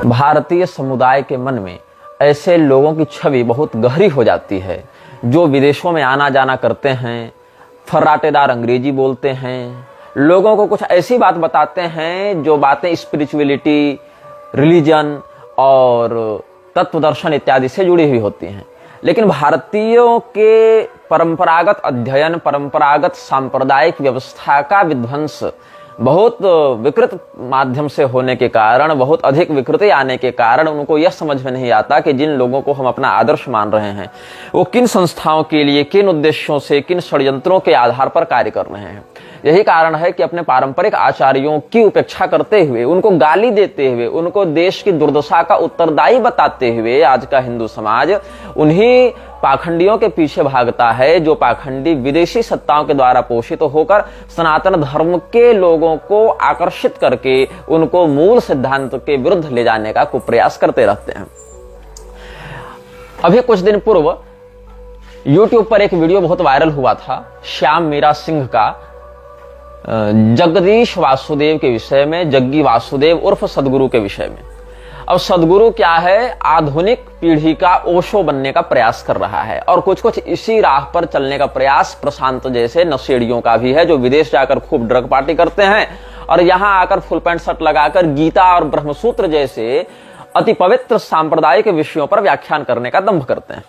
भारतीय समुदाय के मन में ऐसे लोगों की छवि बहुत गहरी हो जाती है जो विदेशों में आना जाना करते हैं, फर्राटेदार अंग्रेजी बोलते हैं, लोगों को कुछ ऐसी बात बताते हैं जो बातें स्पिरिचुअलिटी, रिलीजन और तत्व दर्शन इत्यादि से जुड़ी हुई होती हैं। लेकिन भारतीयों के परंपरागत अध्ययन, परंपरागत सांप्रदायिक व्यवस्था का विध्वंस बहुत विकृत माध्यम से होने के कारण, बहुत अधिक विकृति आने के कारण उनको यह समझ में नहीं आता कि जिन लोगों को हम अपना आदर्श मान रहे हैं वो किन संस्थाओं के लिए, किन उद्देश्यों से, किन षड्यंत्रों के आधार पर कार्य कर रहे हैं। यही कारण है कि अपने पारंपरिक आचार्यों की उपेक्षा करते हुए, उनको गाली देते हुए, उनको देश की दुर्दशा का उत्तरदायी बताते हुए आज का हिंदू समाज उन्हीं पाखंडियों के पीछे भागता है जो पाखंडी विदेशी सत्ताओं के द्वारा पोषित होकर सनातन धर्म के लोगों को आकर्षित करके उनको मूल सिद्धांत के विरुद्ध ले जाने का कुप्रयास करते रहते हैं। अभी कुछ दिन पूर्व YouTube पर एक वीडियो बहुत वायरल हुआ था श्याम मीरा सिंह का, जगदीश वासुदेव के विषय में, जग्गी वासुदेव उर्फ सदगुरु के विषय में। अब सदगुरु क्या है, आधुनिक पीढ़ी का ओशो बनने का प्रयास कर रहा है और कुछ कुछ इसी राह पर चलने का प्रयास प्रशांत जैसे नशेड़ियों का भी है जो विदेश जाकर खूब ड्रग पार्टी करते हैं और यहां आकर फुल पैंट शर्ट लगाकर गीता और ब्रह्मसूत्र जैसे अति पवित्र सांप्रदायिक विषयों पर व्याख्यान करने का दंभ करते हैं।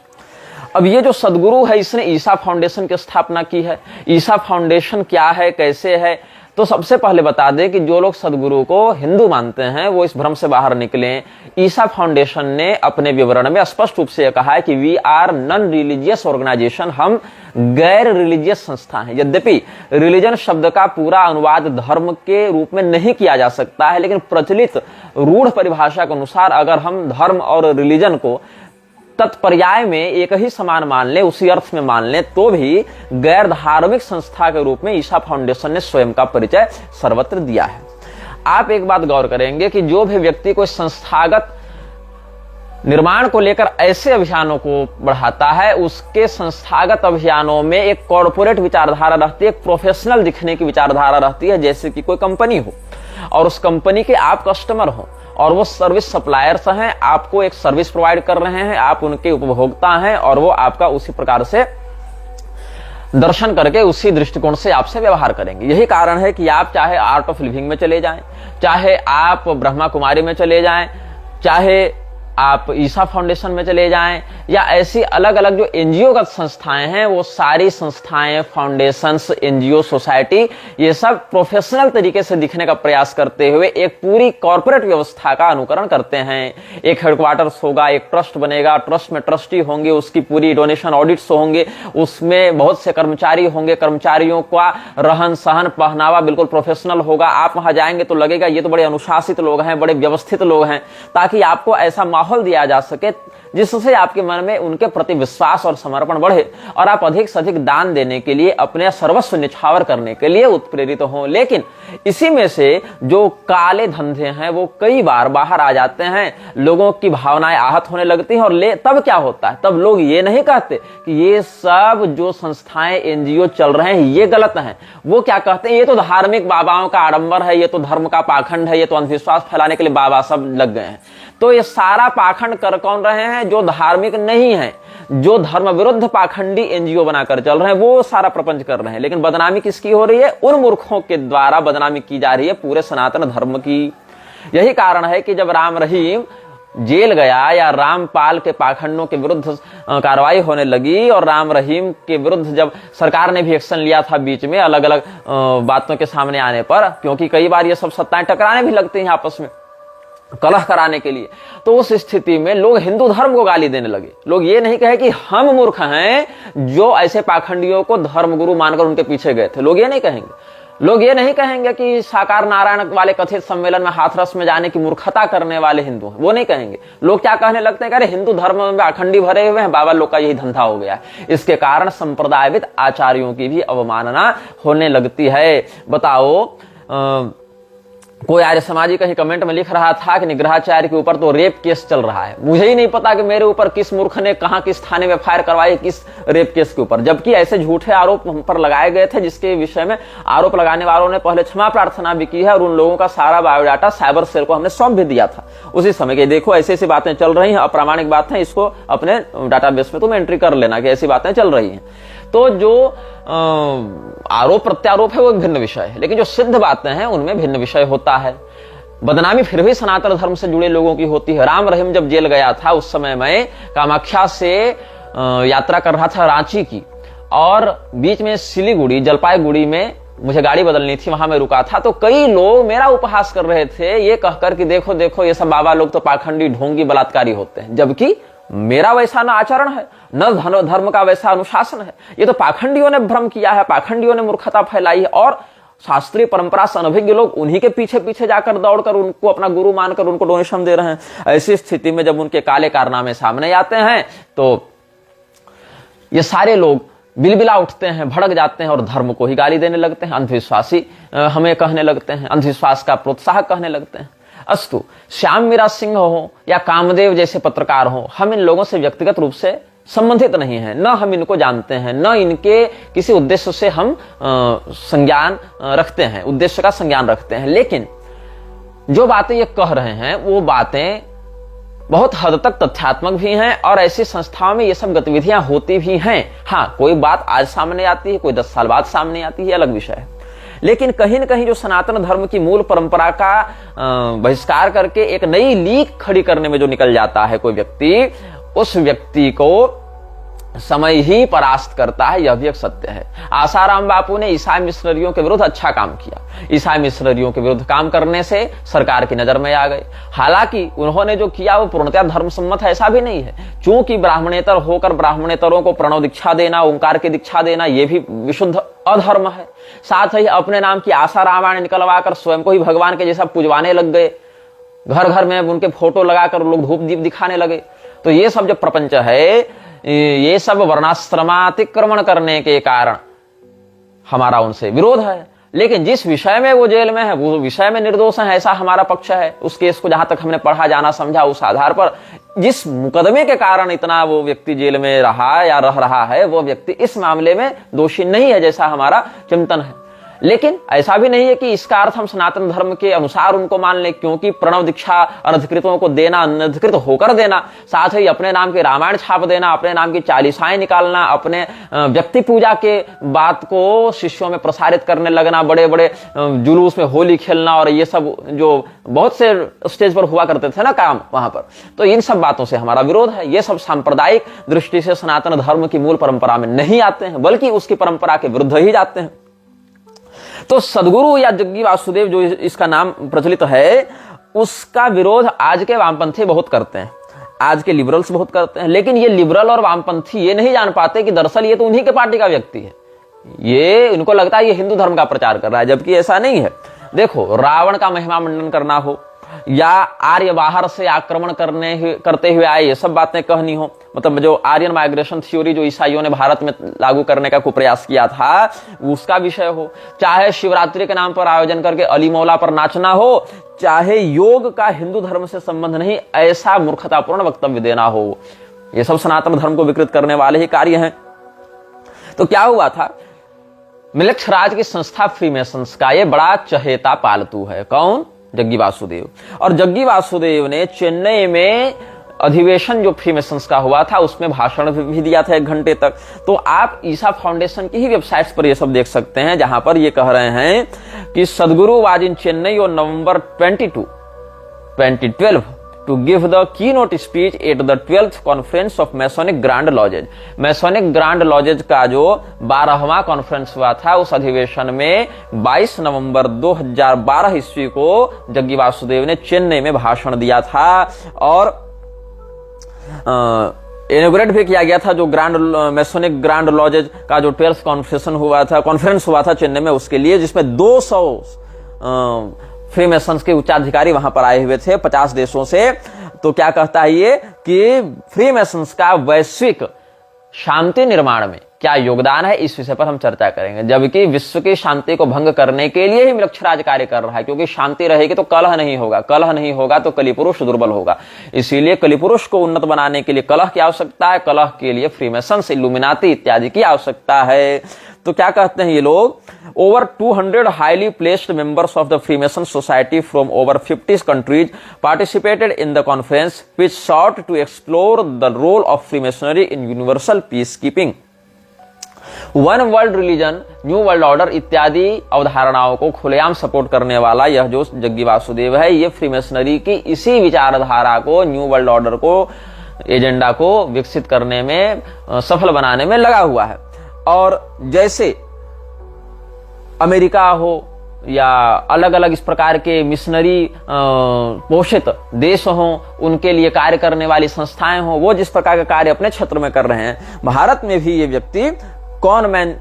अब ये जो सदगुरु है इसने ईसा फाउंडेशन की स्थापना की है। ईसा फाउंडेशन क्या है, कैसे है, तो सबसे पहले बता दें कि जो लोग सदगुरु को हिंदू मानते हैं वो इस भ्रम से बाहर निकलें। ईसा फाउंडेशन ने अपने विवरण में स्पष्ट रूप से कहा है कि we are non religious organization, हम गैर रिलीजियस संस्था हैं। यद्यपि रिलीजन शब्द का पूरा अनुवाद धर्म के रूप में नहीं किया जा सकता है, लेकिन प्रचलित रूढ़ परिभाषा के अनुसार अगर हम धर्म और रिलीजन को तत्पर्याय में एक ही समान मान ले, उसी अर्थ में मान ले, तो भी गैर धार्मिक संस्था के रूप में ईसा फाउंडेशन ने स्वयं का परिचय सर्वत्र दिया है। आप एक बात गौर करेंगे कि जो भी व्यक्ति कोई संस्थागत निर्माण को लेकर ऐसे अभियानों को बढ़ाता है, उसके संस्थागत अभियानों में एक कॉर्पोरेट विचारधारा रहती है, एक प्रोफेशनल दिखने की विचारधारा रहती है, जैसे कि कोई कंपनी हो और उस कंपनी के आप कस्टमर हो और वो सर्विस सप्लायर्स हैं, आपको एक सर्विस प्रोवाइड कर रहे हैं, आप उनके उपभोक्ता हैं और वो आपका उसी प्रकार से दर्शन करके उसी दृष्टिकोण से आपसे व्यवहार करेंगे। यही कारण है कि आप चाहे आर्ट ऑफ लिविंग में चले जाएं, चाहे आप ब्रह्मा कुमारी में चले जाएं, चाहे आप ईसा फाउंडेशन में चले जाएं या ऐसी अलग अलग जो एनजीओगत संस्थाएं हैं, वो सारी संस्थाएं, फाउंडेशंस, एनजीओ, सोसाइटी, ये सब प्रोफेशनल तरीके से दिखने का प्रयास करते हुए एक पूरी कॉर्पोरेट व्यवस्था का अनुकरण करते हैं। एक हेडक्वार्टर्स होगा, एक ट्रस्ट बनेगा, ट्रस्ट में ट्रस्टी होंगे, उसकी पूरी डोनेशन ऑडिट्स होंगे, उसमें बहुत से कर्मचारी होंगे, कर्मचारियों का रहन सहन पहनावा बिल्कुल प्रोफेशनल होगा। आप वहां जाएंगे तो लगेगा ये तो बड़े अनुशासित लोग हैं, बड़े व्यवस्थित लोग हैं, ताकि आपको ऐसा माहौल दिया जा सके जिससे आपके मन में उनके प्रति विश्वास और समर्पण बढ़े और आप अधिक से अधिक दान देने के लिए, अपने सर्वस्व निछावर करने के लिए उत्प्रेरित हों। लेकिन इसी में से जो काले धंधे हैं वो कई बार बाहर आ जाते हैं, लोगों की भावनाएं आहत होने लगती हैं और तब क्या होता है, तब लोग ये नहीं कहते कि ये सब जो संस्थाएं, एनजीओ चल रहे हैं ये गलत हैं। वो क्या कहते हैं, ये तो धार्मिक बाबाओं का आडंबर है, ये तो धर्म का पाखंड है, ये तो अंधविश्वास फैलाने के लिए बाबा सब लग गए हैं। तो ये सारा पाखंड कर कौन रहे हैं, जो धार्मिक नहीं है, जो धर्म विरुद्ध पाखंडी एनजीओ बनाकर चल रहे हैं, वो सारा प्रपंच कर रहे हैं। लेकिन बदनामी किसकी हो रही है, उन मूर्खों के द्वारा बदनामी की जा रही है पूरे सनातन धर्म की। यही कारण है कि जब राम रहीम जेल गया या रामपाल के पाखंडों के विरुद्ध कार्रवाई होने लगी और राम रहीम के विरुद्ध जब सरकार ने भी एक्शन लिया था बीच में अलग अलग बातों के सामने आने पर, क्योंकि कई बार ये सब सत्ताएं टकराने भी लगती हैं आपस में कलह कराने के लिए, तो उस स्थिति में लोग हिंदू धर्म को गाली देने लगे। लोग ये नहीं कहे कि हम मूर्ख हैं जो ऐसे पाखंडियों को धर्मगुरु मानकर उनके पीछे गए थे, लोग ये नहीं कहेंगे। लोग ये नहीं कहेंगे कि साकार नारायण वाले कथित सम्मेलन में हाथरस में जाने की मूर्खता करने वाले हिंदू हैं, वो नहीं कहेंगे। लोग क्या कहने लगते हैं, अरे हिंदू धर्म में अखंडी भरे हुए हैं, बाबा लोग का यही धंधा हो गया है। इसके कारण संप्रदायविद आचार्यों की भी अवमानना होने लगती है। बताओ कोई आर्य समाजी कहीं कमेंट में लिख रहा था कि निग्रहाचार्य के ऊपर तो रेप केस चल रहा है। मुझे ही नहीं पता कि मेरे ऊपर किस मूर्ख ने कहां किस थाने में फायर करवाई किस रेप केस के ऊपर, जबकि ऐसे झूठे आरोप हम पर लगाए गए थे जिसके विषय में आरोप लगाने वालों ने पहले क्षमा प्रार्थना भी की है और उन लोगों का सारा बायोडाटा साइबर सेल को हमने सौंप भी दिया था उसी समय के। देखो ऐसी ऐसी बातें चल रही हैं, अप्रामाणिक बात है, इसको अपने डाटाबेस में तुम एंट्री कर लेना कि ऐसी बातें चल रही हैं। तो जो आरोप प्रत्यारोप है वो एक भिन्न विषय है, लेकिन जो सिद्ध बातें हैं उनमें भिन्न विषय होता है। बदनामी फिर भी सनातन धर्म से जुड़े लोगों की होती है। राम रहीम जब जेल गया था उस समय मैं कामाख्या से यात्रा कर रहा था रांची की, और बीच में सिलीगुड़ी जलपाईगुड़ी में मुझे गाड़ी बदलनी थी, वहां मैं रुका था। तो कई लोग मेरा उपहास कर रहे थे ये कहकर कि देखो देखो ये सब बाबा लोग तो पाखंडी ढोंगी बलात्कारी होते हैं, जबकि मेरा वैसा न आचरण है न धर्म का वैसा अनुशासन है। ये तो पाखंडियों ने भ्रम किया है, पाखंडियों ने मूर्खता फैलाई है, और शास्त्रीय परंपरा से अनभिज्ञ लोग उन्हीं के पीछे पीछे जाकर दौड़कर उनको अपना गुरु मानकर उनको डोनेशन दे रहे हैं। ऐसी स्थिति में जब उनके काले कारनामे सामने आते हैं तो ये सारे लोग बिलबिला उठते हैं, भड़क जाते हैं और धर्म को ही गाली देने लगते हैं, अंधविश्वासी हमें कहने लगते हैं, अंधविश्वास का प्रोत्साहक कहने लगते हैं। अस्तु, श्याम मीरा सिंह हो या कामदेव जैसे पत्रकार हो, हम इन लोगों से व्यक्तिगत रूप से संबंधित नहीं है, न हम इनको जानते हैं, न इनके किसी उद्देश्य से हम संज्ञान रखते हैं, उद्देश्य का संज्ञान रखते हैं। लेकिन जो बातें ये कह रहे हैं वो बातें बहुत हद तक तथ्यात्मक भी हैं और ऐसी संस्थाओं में ये सब गतिविधियां होती भी हैं। हाँ, कोई बात आज सामने आती है, कोई 10 साल बाद सामने आती है, अलग विषय है। लेकिन कहीं न कहीं जो सनातन धर्म की मूल परंपरा का बहिष्कार करके एक नई लीक खड़ी करने में जो निकल जाता है कोई व्यक्ति, उस व्यक्ति को समय ही परास्त करता है, यह भी एक सत्य है। आसाराम बापू ने ईसाई मिशनरियों के विरुद्ध अच्छा काम किया। ईसाई मिशनरियों के विरुद्ध काम करने से सरकार की नजर में आ गए। हालांकि उन्होंने जो किया वो पूर्णतः धर्म सम्मत है ऐसा भी नहीं है, क्योंकि ब्राह्मणेतर होकर ब्राह्मणेतरों को प्रणव दीक्षा देना, ओंकार की दीक्षा देना, यह भी विशुद्ध अधर्म है। साथ ही अपने नाम की आशा रामायण निकलवाकर स्वयं को ही भगवान के जैसा पूजवाने लग गए, घर घर में उनके फोटो लगाकर लोग धूप दीप दिखाने लगे। तो ये सब जो प्रपंच है, ये सब वर्णाश्रमातिक्रमण करने के कारण हमारा उनसे विरोध है। लेकिन जिस विषय में वो जेल में है वो विषय में निर्दोष है ऐसा हमारा पक्ष है। उस केस को जहां तक हमने पढ़ा जाना समझा, उस आधार पर जिस मुकदमे के कारण इतना वो व्यक्ति जेल में रहा या रह रहा है, वो व्यक्ति इस मामले में दोषी नहीं है जैसा हमारा चिंतन है। लेकिन ऐसा भी नहीं है कि इसका अर्थ हम सनातन धर्म के अनुसार उनको मान लें, क्योंकि प्रणव दीक्षा अनधिकृतों को देना, अनधिकृत होकर देना, साथ ही अपने नाम के रामायण छाप देना, अपने नाम की चालीसाएं निकालना, अपने व्यक्ति पूजा के बात को शिष्यों में प्रसारित करने लगना, बड़े बड़े जुलूस में होली खेलना, और ये सब जो बहुत से स्टेज पर हुआ करते थे ना काम वहां पर, तो इन सब बातों से हमारा विरोध है। ये सब सांप्रदायिक दृष्टि से सनातन धर्म की मूल परंपरा में नहीं आते हैं, बल्कि उसकी परंपरा के विरुद्ध ही जाते हैं। तो सदगुरु या जग्गी वासुदेव जो इसका नाम प्रचलित है, उसका विरोध आज के वामपंथी बहुत करते हैं, आज के लिबरल्स बहुत करते हैं। लेकिन ये लिबरल और वामपंथी ये नहीं जान पाते कि दरअसल ये तो उन्हीं के पार्टी का व्यक्ति है। ये इनको लगता है ये हिंदू धर्म का प्रचार कर रहा है, जबकि ऐसा नहीं है। देखो, रावण का महिमा मंडन करना हो या आर्य बाहर से आक्रमण करते हुए आए, ये सब बातें कहनी हो, मतलब जो आर्यन माइग्रेशन थ्योरी जो ईसाइयों ने भारत में लागू करने का प्रयास किया था, उसका विषय हो, चाहे शिवरात्रि के नाम पर आयोजन करके अली मौला पर नाचना हो, चाहे योग का हिंदू धर्म से संबंध नहीं ऐसा मूर्खतापूर्ण वक्तव्य देना हो, ये सब सनातन धर्म को विकृत करने वाले ही कार्य हैं। तो क्या हुआ था, मिलक्षराज की संस्था फ्रीमेसन्स का ये बड़ा चहेता पालतू है। कौन? जग्गी वासुदेव। और जग्गी वासुदेव ने चेन्नई में अधिवेशन जो फ्रीमेसन्स का हुआ था उसमें भाषण भी दिया था 1 घंटे तक। तो आप ईसा फाउंडेशन की ही वेबसाइट्स पर ये सब देख सकते हैं, जहां पर ये कह रहे हैं कि सदगुरु was in Chennai on November 22, 2012 to give the keynote speech at the 12th conference of Masonic Grand Lodges। Masonic Grand Lodges का जो 12वां कॉन्फ्रेंस हुआ था, उस अधिवेशन में 22 नवंबर 2012 ईस्वी को जग्गी वासुदेव ने चेन्नई में भाषण दिया था और इनॉग्रेट भी किया गया था जो मैसोनिक ग्रैंड लॉजेज का जो 12th कॉन्फ्रेंस हुआ था चेन्नई में, उसके लिए, जिसमें 200 फ्रीमेसन्स के उच्चाधिकारी वहां पर आए हुए थे 50 देशों से। तो क्या कहता है ये कि फ्रीमेसन्स का वैश्विक शांति निर्माण में क्या योगदान है, इस विषय पर हम चर्चा करेंगे। जबकि विश्व की शांति को भंग करने के लिए ही वृक्षराज कार्य कर रहा है, क्योंकि शांति रहेगी तो कलह नहीं होगा, कलह नहीं होगा तो कलिपुरुष दुर्बल होगा। इसीलिए कलिपुरुष को उन्नत बनाने के लिए कलह की आवश्यकता है, कलह के लिए फ्रीमेसन्स, इल्यूमिनाती इत्यादि की आवश्यकता है। तो क्या कहते हैं ये लोग, over 200 highly placed members of the Freemason society from over 50 countries participated in the conference which sought to explore the role of Freemasonry in universal peacekeeping, one world religion, new world order इत्यादि अवधारणाओं को खुलेआम support करने वाला यह जो जग्गी वासुदेव है, ये फ्रीमेसनरी की इसी विचारधारा को, न्यू वर्ल्ड ऑर्डर को, एजेंडा को विकसित करने में, सफल बनाने में लगा हुआ है। और जैसे अमेरिका हो या अलग अलग इस प्रकार के मिशनरी पोषित देश हों, उनके लिए कार्य करने वाली संस्थाएं हों, वो जिस प्रकार का कार्य अपने क्षेत्र में कर रहे हैं, भारत में भी ये व्यक्ति कॉन मैन,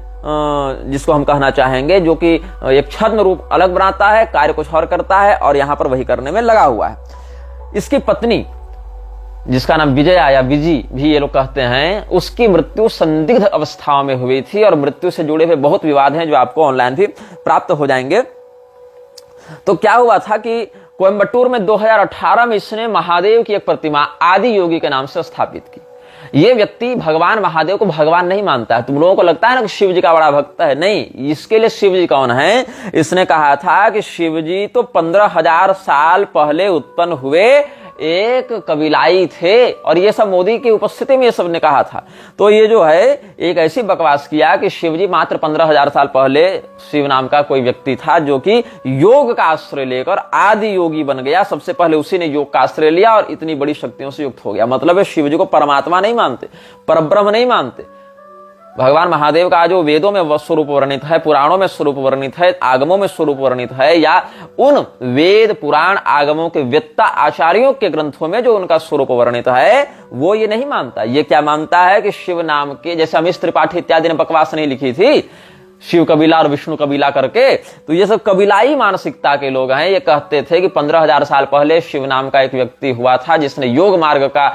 जिसको हम कहना चाहेंगे, जो कि एक छद्म रूप अलग बनाता है, कार्य कुछ और करता है और यहां पर वही करने में लगा हुआ है। इसकी पत्नी, जिसका नाम विजया या विजी भी ये लोग कहते हैं, उसकी मृत्यु संदिग्ध अवस्थाओं में हुई थी और मृत्यु से जुड़े हुए बहुत विवाद हैं जो आपको ऑनलाइन भी प्राप्त हो जाएंगे। तो क्या हुआ था कि कोयम्बटूर में 2018 में इसने महादेव की एक प्रतिमा आदि योगी के नाम से स्थापित की। ये व्यक्ति भगवान महादेव को भगवान नहीं मानता है। तुम लोगों को लगता है ना कि शिव जी का बड़ा भक्त है, नहीं। इसके लिए शिव जी कौन है? इसने कहा था कि शिव जी तो 15,000 साल पहले उत्पन्न हुए एक कबीलाई थे, और ये सब मोदी की उपस्थिति में ये सब ने कहा था। तो ये जो है एक ऐसी बकवास किया कि शिवजी मात्र 15,000 साल पहले शिव नाम का कोई व्यक्ति था जो कि योग का आश्रय लेकर आदि योगी बन गया। सबसे पहले उसी ने योग का आश्रय लिया और इतनी बड़ी शक्तियों से युक्त हो गया। मतलब है शिव जी को परमात्मा नहीं मानते, परब्रह्म नहीं मानते। भगवान महादेव का जो वेदों में स्वरूप वर्णित है, पुराणों में स्वरूप वर्णित है, आगमों में स्वरूप वर्णित है, या उन वेद पुराण आगमों के वेत्ता आचार्यों के ग्रंथों में जो उनका स्वरूप वर्णित है, वो ये नहीं मानता। ये क्या मानता है कि शिव नाम के, जैसे अमीश त्रिपाठी इत्यादि ने बकवास नहीं लिखी थी शिव कबीला और विष्णु कबीला करके, तो ये सब कबीलाई मानसिकता के लोग हैं। ये कहते थे कि 15,000 साल पहले शिव नाम का एक व्यक्ति हुआ था जिसने योग मार्ग का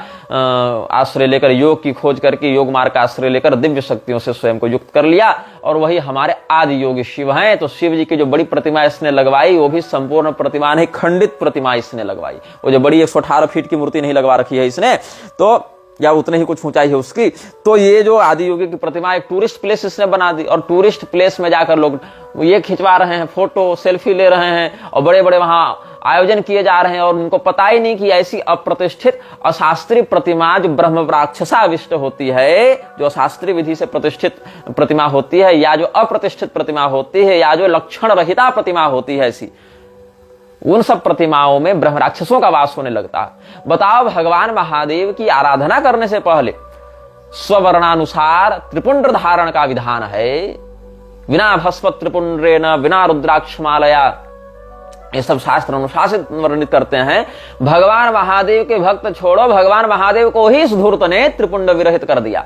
आश्रय लेकर, योग की खोज करके योग मार्ग का आश्रय लेकर दिव्य शक्तियों से स्वयं को युक्त कर लिया, और वही हमारे आदि योगी शिव हैं। तो शिव जी की जो बड़ी प्रतिमा इसने लगवाई, वो भी संपूर्ण प्रतिमा नहीं, खंडित प्रतिमा इसने लगवाई। वो जो बड़ी 118 फीट की मूर्ति नहीं लगवा रखी है इसने, तो या उतने ही कुछ ऊंचाई है उसकी। तो ये जो आदि योगी की प्रतिमा एक टूरिस्ट प्लेस इसने बना दी, और टूरिस्ट प्लेस में जाकर लोग ये खिंचवा रहे हैं, फोटो सेल्फी ले रहे हैं, और बड़े बड़े वहां आयोजन किए जा रहे हैं, और उनको पता ही नहीं कि ऐसी अप्रतिष्ठित अशास्त्रीय प्रतिमा जो ब्रह्म राक्षसाविष्ट होती है, जो अशास्त्रीय विधि से प्रतिष्ठित प्रतिमा होती है, या जो अप्रतिष्ठित प्रतिमा होती है, या जो लक्षण रहिता प्रतिमा होती है, ऐसी उन सब प्रतिमाओं में ब्रह्म राक्षसों का वास होने लगता है। बताओ, भगवान महादेव की आराधना करने से पहले स्ववर्णानुसार त्रिपुंड धारण का विधान है। बिना भस्म त्रिपुंड्रेण बिना रुद्राक्षमालया, ये सब शास्त्र अनुशासित वर्णित करते हैं। भगवान महादेव के भक्त छोड़ो, भगवान महादेव को ही इस धूर्त ने त्रिपुंड विरहित कर दिया,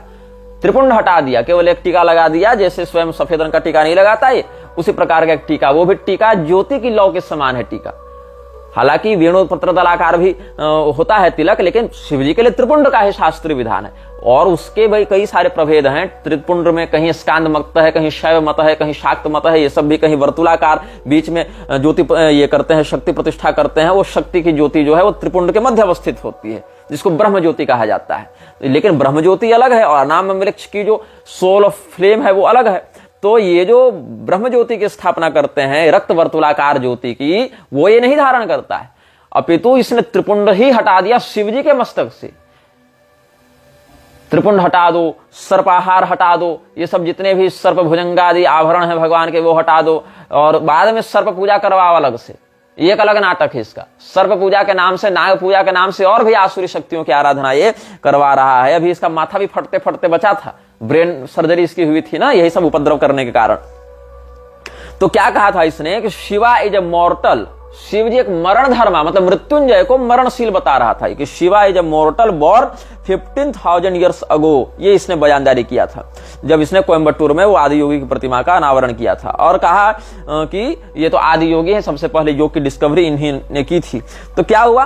त्रिपुंड हटा दिया, केवल एक टीका लगा दिया। जैसे स्वयं सफेद रंग का टीका नहीं लगाता है, उसी प्रकार का एक टीका, वो भी टीका ज्योति की लौ के समान है टीका। हालांकि वेणु पत्र दलाकार भी होता है तिलक, लेकिन शिवजी के लिए त्रिपुंड का ही शास्त्रीय विधान है। और उसके भाई कई सारे प्रभेद हैं त्रिपुंड में, कहीं स्कांद मत है, कहीं शैव मत है, कहीं शाक्त मत है, ये सब भी, कहीं वर्तुलाकार बीच में ज्योति ये करते हैं, शक्ति प्रतिष्ठा करते हैं। वो शक्ति की ज्योति जो है वो त्रिपुंड के मध्य अवस्थित होती है, जिसको ब्रह्म ज्योति कहा जाता है। लेकिन ब्रह्म ज्योति अलग है और अनाम वृक्ष की जो सोल ऑफ फ्लेम है वो अलग है। तो ये जो ब्रह्म ज्योति की स्थापना करते हैं, रक्त वर्तुलाकार ज्योति की, वो ये नहीं धारण करता है, अपितु इसने त्रिपुंड ही हटा दिया शिवजी के मस्तक से। त्रिपुंड हटा दो, सर्पाहार हटा दो, ये सब जितने भी सर्प भुजंगादि आभरण है भगवान के वो हटा दो, और बाद में सर्प पूजा करवाओ अलग से। एक अलग नाटक है इसका। सर्प पूजा के नाम से, नाग पूजा के नाम से और भी आसुरी शक्तियों की आराधना ये करवा रहा है। अभी इसका माथा भी फटते फटते बचा था, ब्रेन सर्जरी इसकी हुई थी ना, यही सब उपद्रव करने के कारण। तो क्या कहा था इसने कि Shiva is a mortal, Shiv ji एक मरण धर्मा, मतलब मृत्युंजय को मरणशील बता रहा था कि Shiva is a मॉर्टल born 15,000 years ago. ये इसने बयानदारी किया था जब इसने कोयम्बटूर में वो आदि योगी की प्रतिमा का अनावरण किया था, और कहा कि ये तो आदि योगी है, सबसे पहले योग की डिस्कवरी इन्हीं ने की थी। तो क्या हुआ,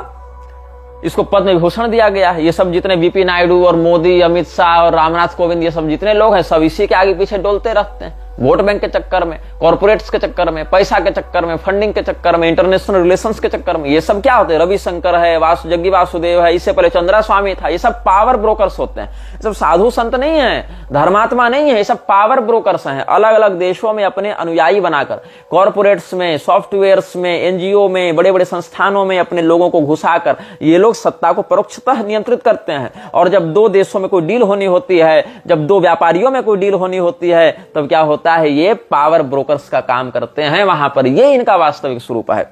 इसको पद्म विभूषण दिया गया है। ये सब जितने वीपी नायडू और मोदी, अमित शाह और रामनाथ कोविंद, ये सब जितने लोग हैं सब इसी के आगे पीछे डोलते रहते हैं। वोट बैंक के चक्कर में, कॉर्पोरेट्स के चक्कर में, पैसा के चक्कर में, फंडिंग के चक्कर में, इंटरनेशनल रिलेशंस के चक्कर में। ये सब क्या होते हैं? रविशंकर है, जग्गी वासुदेव है, इससे पहले चंद्रा स्वामी था। ये सब पावर ब्रोकर्स होते हैं। ये सब साधु संत नहीं है, धर्मात्मा नहीं है, ये सब पावर ब्रोकर्स हैं। अलग अलग देशों में अपने अनुयायी बनाकर, कॉर्पोरेट्स में, सॉफ्टवेयर्स में, एनजीओ में, बड़े बड़े संस्थानों में अपने लोगों को घुसाकर ये लोग सत्ता को परोक्षतः नियंत्रित करते हैं। और जब दो देशों में कोई डील होनी होती है, जब दो व्यापारियों में कोई डील होनी होती है, तब क्या होता है? ये पावर ब्रोकर्स का काम करते हैं वहां पर। ये इनका वास्तविक स्वरूप है।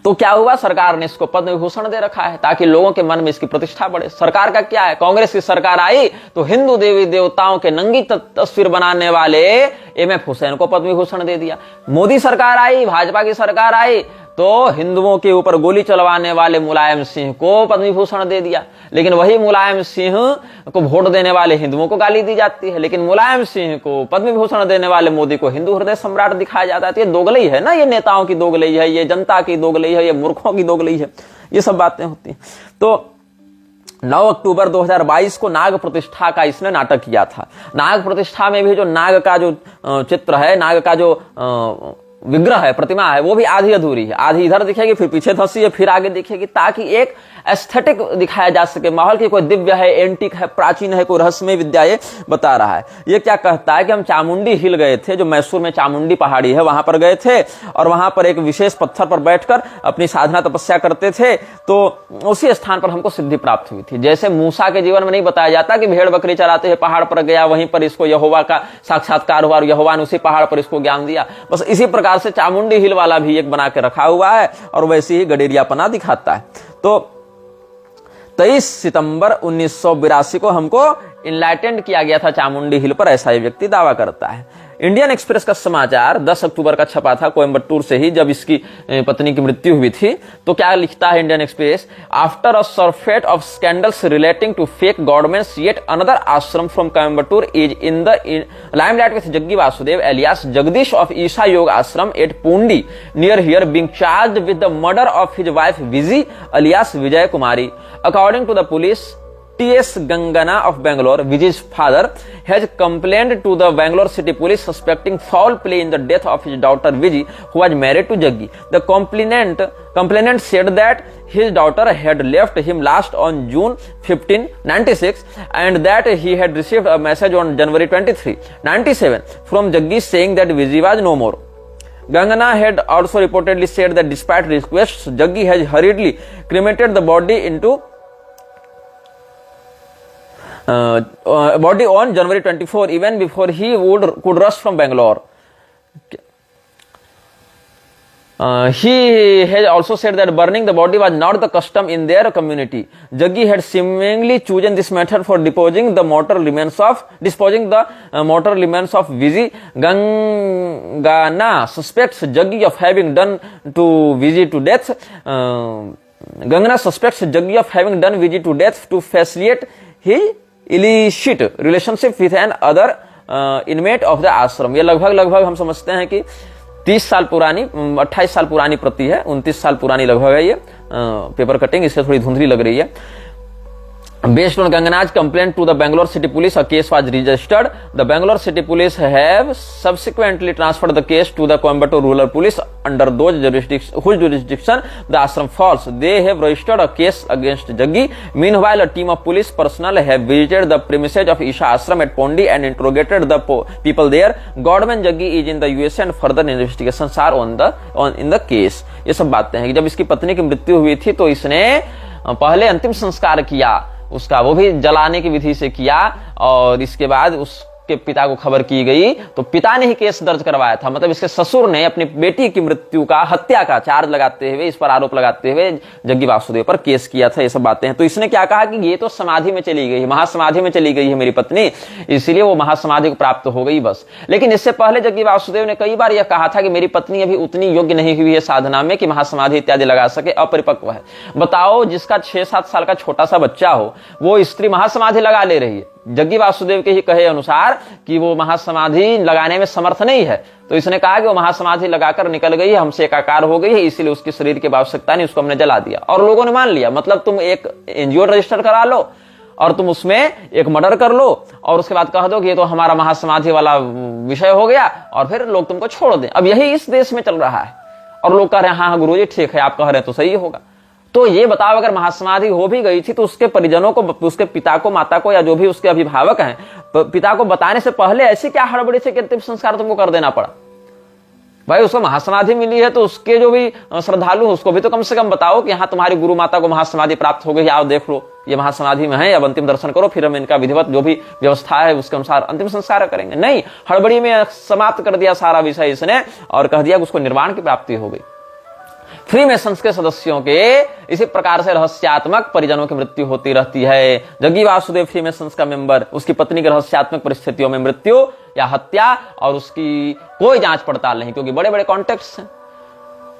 तो क्या हुआ? सरकार ने इसको पद्म विभूषण दे रखा है ताकि लोगों के मन में इसकी प्रतिष्ठा बढ़े। सरकार का क्या है? कांग्रेस की सरकार आई तो हिंदू देवी देवताओं के नंगी तस्वीर बनाने वाले एमएफ हुसैन को पद्म विभूषण दे दिया। मोदी सरकार आई, भाजपा की सरकार आई तो हिंदुओं के ऊपर गोली चलवाने वाले मुलायम सिंह को पद्म विभूषण दे दिया। लेकिन वही मुलायम सिंह को वोट देने वाले हिंदुओं को गाली दी जाती है, लेकिन मुलायम सिंह को पद्म विभूषण देने वाले मोदी को हिंदू हृदय सम्राट दिखाया जाता है। तो ये दोगलई है ना, ये नेताओं की दोगलई है, ये जनता की दोगलई है, ये मूर्खों की दोगलई है। ये सब बातें होती हैं। तो 9 अक्टूबर 2022 को नाग प्रतिष्ठा का इसने नाटक किया था। नाग प्रतिष्ठा में भी जो नाग का जो चित्र है, नाग का जो विग्रह है, प्रतिमा है, वो भी आधी अधूरी है। आधी इधर दिखेगी, फिर पीछे धंसी है, फिर आगे दिखेगी, ताकि एक एस्थेटिक दिखाया जा सके माहौल की कोई दिव्य है, एंटिक है, प्राचीन है, कोई रहस्यमय विद्या ये बता रहा है। ये क्या कहता है कि हम चामुंडी हिल गए थे, जो मैसूर में चामुंडी पहाड़ी है, वहां पर गए थे और वहां पर एक विशेष पत्थर पर बैठकर अपनी साधना तपस्या करते थे, तो उसी स्थान पर हमको सिद्धि प्राप्त हुई थी। जैसे मूसा के जीवन में नहीं बताया जाता कि भेड़ बकरी चराते हुए पहाड़ पर गया, वहीं पर इसको यहोवा का साक्षात्कार हुआ और यहोवा ने उसी पहाड़ पर इसको ज्ञान दिया। बस इसी प्रकार से चामुंडी हिल वाला भी एक बना के रखा हुआ है और वैसे ही गडेरियापना दिखाता है। तो 23 सितंबर 1982 को हमको इनलाइटेंड किया गया था चामुंडी हिल पर, ऐसा ही व्यक्ति दावा करता है। इंडियन एक्सप्रेस का समाचार 10 अक्टूबर का छपा था कोयम्बटूर से ही, जब इसकी पत्नी की मृत्यु हुई थी। तो क्या लिखता है Indian Express? After a surfeit of scandals relating to fake governments, yet another ashram from Coimbatore is in the limelight with Jaggi Vasudev alias Jagdish of Isha Yoga ashram at Poondi near here being charged with the murder of his wife Viji alias Vijay Kumari. According to the police, T.S. Gangana of Bangalore, Vijay's father, has complained to the Bangalore City Police suspecting foul play in the death of his daughter Vijay, who was married to Jaggi. The complainant said that his daughter had left him last on June 15, 96, and that he had received a message on January 23, 97 from Jaggi saying that Vijay was no more. Gangana had also reportedly said that despite requests, Jaggi has hurriedly cremated the body on January 24, even before he could rush from Bangalore. He has also said that burning the body was not the custom in their community. Jaggi had seemingly chosen this method for disposing the mortal remains of Vijay. Gangana suspects Jaggi of having done Vijay to death to facilitate his illicit relationship with an other inmate of the ashram. ये लगभग हम समझते हैं कि 30 साल पुरानी, 28 साल पुरानी प्रति है, 29 साल पुरानी लगभग है ये पेपर कटिंग, इससे थोड़ी धुंधली लग रही है। Based on Gangana's complaint to the Bangalore City Police, a case was registered. The Bangalore City Police have subsequently transferred the case to the Coimbatore Rural Police under whose jurisdiction the ashram falls. They have registered a case against Jaggi. Meanwhile, a team of police personnel have visited the premises of Isha Ashram at Pondi and interrogated the people there. Godman Jaggi is in the USA and further investigations are in the case. ये सब बातें हैं कि जब इसकी पत्नी की मृत्यु हुई थी तो इसने पहले अंतिम संस्कार किया उसका, वो भी जलाने की विधि से किया, और इसके बाद उसके पिता को खबर की गई तो पिता ने ही केस दर्ज करवाया था। मतलब इसके ससुर ने अपनी बेटी की मृत्यु का, हत्या का चार्ज लगाते हुए, इस पर आरोप लगाते हुए जग्गी वासुदेव पर केस किया था। ये सब बातें हैं। तो इसने क्या कहा कि ये तो समाधि में चली गई, महासमाधि में चली गई है मेरी पत्नी, इसीलिए वो महासमाधि को प्राप्त हो गई बस। लेकिन इससे पहले जग्गी वासुदेव ने कई बार यह कहा था कि मेरी पत्नी अभी उतनी योग्य नहीं हुई है साधना में कि महासमाधि इत्यादि लगा सके, अपरिपक्व है। बताओ, जिसका 6-7 साल का छोटा सा बच्चा हो वो स्त्री महासमाधि लगा ले रही है। जग्गी वासुदेव के ही कहे अनुसार कि वो महासमाधि लगाने में समर्थ नहीं है, तो इसने कहा कि वो महासमाधि लगाकर निकल गई है, हमसे एकाकार हो गई है, इसीलिए उसके शरीर की आवश्यकता नहीं, उसको हमने जला दिया। और लोगों ने मान लिया। मतलब तुम एक एनजीओ रजिस्टर करा लो और तुम उसमें एक मर्डर कर लो और उसके बाद कह दो कि ये तो हमारा महासमाधि वाला विषय हो गया, और फिर लोग तुमको छोड़ दें। अब यही इस देश में चल रहा है और लोग कह रहे हैं हाँ गुरुजी ठीक है, आप कह रहे हैं तो सही होगा। तो ये बताओ, अगर महासमाधि हो भी गई थी तो उसके परिजनों को, उसके पिता को, माता को, या जो भी उसके अभिभावक हैं, पिता को बताने से पहले ऐसी क्या हड़बड़ी से अंतिम संस्कार तुमको कर देना पड़ा? भाई उसको महासमाधि मिली है तो उसके जो भी श्रद्धालु हैं उसको भी तो कम से कम बताओ कि हाँ तुम्हारी गुरु माता को महासमाधि प्राप्त हो गई, आओ देख लो ये महासमाधि में है, अब अंतिम दर्शन करो, फिर हम इनका विधिवत जो भी व्यवस्था है उसके अनुसार अंतिम संस्कार करेंगे। नहीं, हड़बड़ी में समाप्त कर दिया सारा विषय इसने और कह दिया कि उसको निर्वाण की प्राप्ति हो गई। फ्रीमेसन्स के सदस्यों के इसी प्रकार से रहस्यात्मक परिजनों की मृत्यु होती रहती है। जग्गी वासुदेव फ्रीमेसन्स का मेंबर, उसकी पत्नी की रहस्यात्मक परिस्थितियों में मृत्यु या हत्या, और उसकी कोई जांच पड़ताल नहीं, क्योंकि बड़े बड़े कॉन्टेक्ट्स हैं।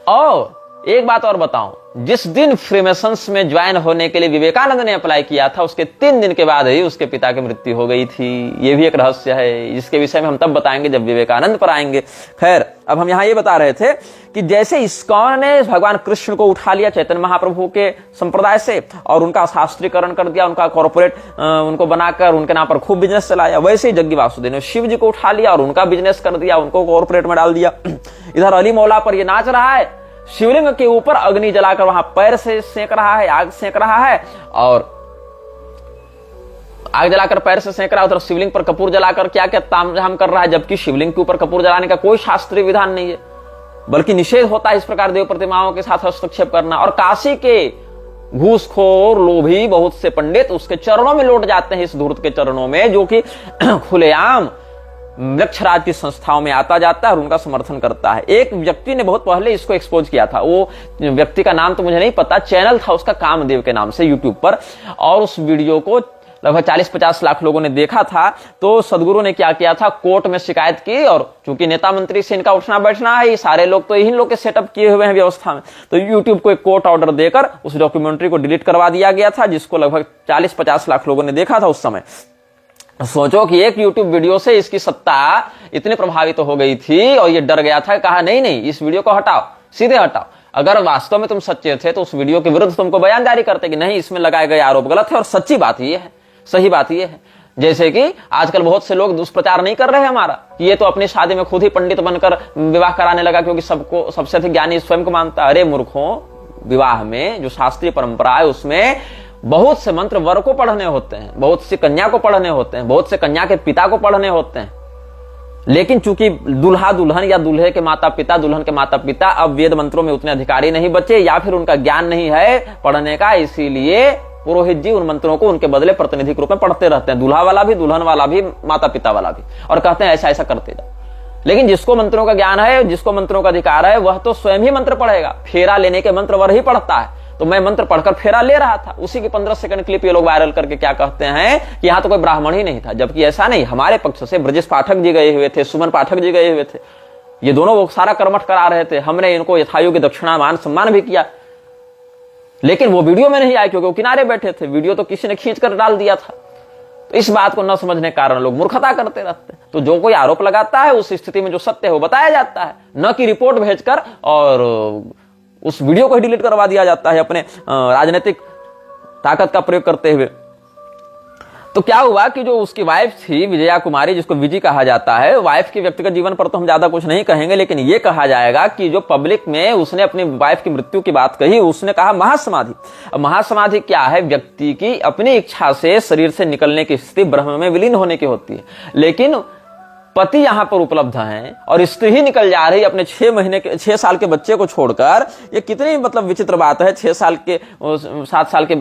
और एक बात और बताऊं, जिस दिन फ्रीमेसन्स में ज्वाइन होने के लिए विवेकानंद ने अप्लाई किया था, उसके 3 दिन के बाद ही उसके पिता की मृत्यु हो गई थी। ये भी एक रहस्य है, जिसके विषय में हम तब बताएंगे जब विवेकानंद पर आएंगे। खैर, अब हम यहां ये बता रहे थे कि जैसे इस्कॉन ने भगवान कृष्ण को उठा लिया चैतन्य महाप्रभु के संप्रदाय से और उनका शास्त्रीकरण कर दिया, उनका कॉर्पोरेट उनको बनाकर उनके नाम पर खूब बिजनेस चलाया, वैसे ही जग्गी वासुदेव ने शिव जी को उठा लिया और उनका बिजनेस कर दिया, उनको कॉर्पोरेट में डाल दिया। इधर अली मौला पर ये नाच रहा है, शिवलिंग के ऊपर अग्नि जलाकर वहां पैर से सेंक रहा है, आग सेंक रहा है, और आग जलाकर पैर से सेंक रहा है, उधर शिवलिंग पर कपूर जलाकर क्या क्या तामझाम कर रहा है, जबकि शिवलिंग के ऊपर कपूर जलाने का कोई शास्त्रीय विधान नहीं है, बल्कि निषेध होता है इस प्रकार देव प्रतिमाओं के साथ हस्तक्षेप करना। और काशी के घूसखोर लोभी बहुत से पंडित उसके चरणों में लौट जाते हैं, इस धूर्त के चरणों में, जो कि खुलेआम वृक्षराज की संस्थाओं में आता जाता है और उनका समर्थन करता है। एक व्यक्ति ने बहुत पहले इसको एक्सपोज किया था, वो व्यक्ति का नाम तो मुझे नहीं पता, चैनल था उसका कामदेव के नाम से यूट्यूब पर, और उस वीडियो को लगभग 40-50 लाख लोगों ने देखा था। तो सदगुरु ने क्या किया था, कोर्ट में शिकायत की, और चूंकि नेता मंत्री से इनका उठना बैठना है, ये सारे लोग तो इन्हीं लोग के सेटअप किए हुए हैं व्यवस्था में, तो यूट्यूब को एक कोर्ट ऑर्डर देकर उस डॉक्यूमेंट्री को डिलीट करवा दिया गया था, जिसको लगभग 40-50 लाख लोगों ने देखा था उस समय। सोचो कि एक YouTube वीडियो से इसकी सत्ता इतनी प्रभावित हो गई थी और ये डर गया था, कहा नहीं नहीं इस वीडियो को हटाओ, सीधे हटाओ। अगर वास्तव में तुम सच्चे थे तो उस वीडियो के विरुद्ध तुमको बयान जारी करते कि नहीं इसमें लगाए गए आरोप गलत है, और सच्ची बात ये है, सही बात ये है। जैसे कि आजकल बहुत से लोग दुष्प्रचार नहीं कर रहे हैं हमारा, कि ये तो अपनी शादी में खुद ही पंडित बनकर विवाह कराने लगा क्योंकि सबको सबसे अधिक ज्ञानी स्वयं को मानता है। अरे मूर्खों, विवाह में जो शास्त्रीय परंपरा है उसमें बहुत से मंत्र वर को पढ़ने होते हैं, बहुत सी कन्या को पढ़ने होते हैं, बहुत से कन्या के पिता को पढ़ने होते हैं, लेकिन चूंकि दुल्हा दुल्हन या दूल्हे के माता पिता, दुल्हन के माता पिता अब वेद मंत्रों में उतने अधिकारी नहीं बचे, या फिर उनका ज्ञान नहीं है पढ़ने का, इसीलिए पुरोहित जी उन मंत्रों को उनके बदले प्रतिनिधि रूप में पढ़ते रहते हैं, दूल्हा वाला भी, दुल्हन वाला भी, माता पिता वाला भी, और कहते हैं ऐसा ऐसा करते जाओ। लेकिन जिसको मंत्रों का ज्ञान है, जिसको मंत्रों का अधिकार है, वह तो स्वयं ही मंत्र पढ़ेगा। फेरा लेने के मंत्र वर ही पढ़ता है। तो मैं मंत्र पढ़कर फेरा ले रहा था, उसी की 15 सेकंड क्लिप ये लोग वायरल करके क्या कहते हैं कि यहां तो कोई ब्राह्मण ही नहीं था, जबकि ऐसा नहीं। हमारे पक्ष से ब्रजेश पाठक जी गए हुए थे, सुमन पाठक जी गए हुए थे, ये दोनों वो सारा कर्मठ करा रहे थे, हमने इनको यथायोग्य दक्षिणा मान सम्मान भी किया, लेकिन वो वीडियो में नहीं आए क्योंकि वो किनारे बैठे थे, वीडियो तो किसी ने खींच कर डाल दिया था। तो इस बात को न समझने के कारण लोग मूर्खता करते रहते हैं। तो जो कोई आरोप लगाता है उस स्थिति में जो सत्य है वो बताया जाता है, न कि रिपोर्ट भेजकर और उस वीडियो को ही डिलीट करवा दिया जाता है अपने राजनीतिक ताकत का प्रयोग करते हुए। तो क्या हुआ कि जो उसकी वाइफ थी विजया कुमारी, जिसको विजी कहा जाता है, वाइफ के व्यक्तिगत जीवन पर तो हम ज्यादा कुछ नहीं कहेंगे, लेकिन ये कहा जाएगा कि जो पब्लिक में उसने अपनी वाइफ की मृत्यु की बात कही, उसने कहा महासमाधि। अब महासमाधि क्या है, व्यक्ति की अपनी इच्छा से शरीर से निकलने की स्थिति ब्रह्म में विलीन होने की होती है, लेकिन पति यहां पर उपलब्ध हैं और स्त्री ही निकल जा रही अपने 6 साल के बच्चे को छोड़कर। ये कितनी मतलब विचित्र बात है, 7 साल के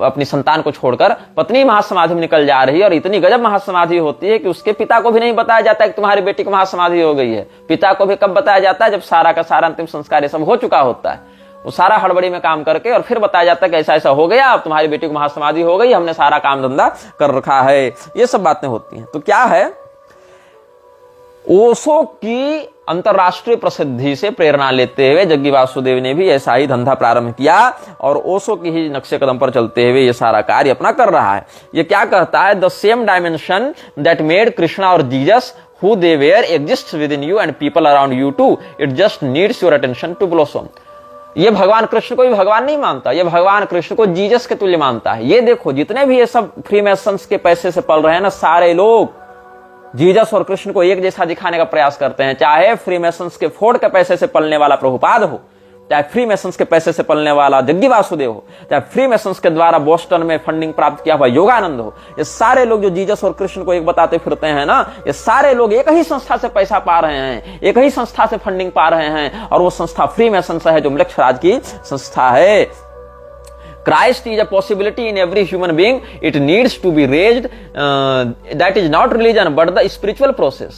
अपनी संतान को छोड़कर पत्नी महासमाधि में निकल जा रही है, और इतनी गजब महासमाधि होती है कि उसके पिता को भी नहीं बताया जाता है कि तुम्हारी बेटी को महासमाधि हो गई है। पिता को भी कब बताया जाता है, जब सारा का सारा अंतिम संस्कार ये सब हो चुका होता है, वो सारा हड़बड़ी में काम करके और फिर बताया जाता है कि ऐसा ऐसा हो गया, अब तुम्हारी बेटी को महासमाधि हो गई, हमने सारा काम धंधा कर रखा है। ये सब बातें होती हैं। तो क्या है, ओशो की अंतरराष्ट्रीय प्रसिद्धि से प्रेरणा लेते हुए जग्गी वासुदेव ने भी ऐसा ही धंधा प्रारंभ किया और ओशो की ही नक्शे कदम पर चलते हुए ये सारा कार्य अपना कर रहा है। ये क्या कहता है, the same dimension that made Krishna और Jesus who they were exists within you and people around you too. It just needs your attention to blossom. ये भगवान कृष्ण को भी भगवान नहीं मानता, ये भगवान कृष्ण को जीसस के तुल्य मानता है। ये देखो जितने भी ये सब फ्रीमेसन्स के पैसे से पल रहे हैं ना, सारे लोग जीसस और कृष्ण को एक जैसा दिखाने का प्रयास करते हैं। चाहे फ्रीमेसन्स के फोर्ड के पैसे से पलने वाला प्रभुपाद हो, चाहे फ्रीमेसन्स के पैसे से पलने वाला जग्गी वासुदेव हो, चाहे फ्रीमेसन्स के द्वारा बोस्टन में फंडिंग प्राप्त किया हुआ योगानंद हो, ये सारे लोग जो जीसस और कृष्ण को एक बताते फिरते हैं ना, ये सारे लोग एक ही संस्था से पैसा पा रहे हैं, एक ही संस्था से फंडिंग पा रहे हैं, और वो संस्था फ्रीमेसन्स है, जो मृक्षराज की संस्था है। Christ is a possibility in every human being. It needs to be raised. That is not religion, but the spiritual process.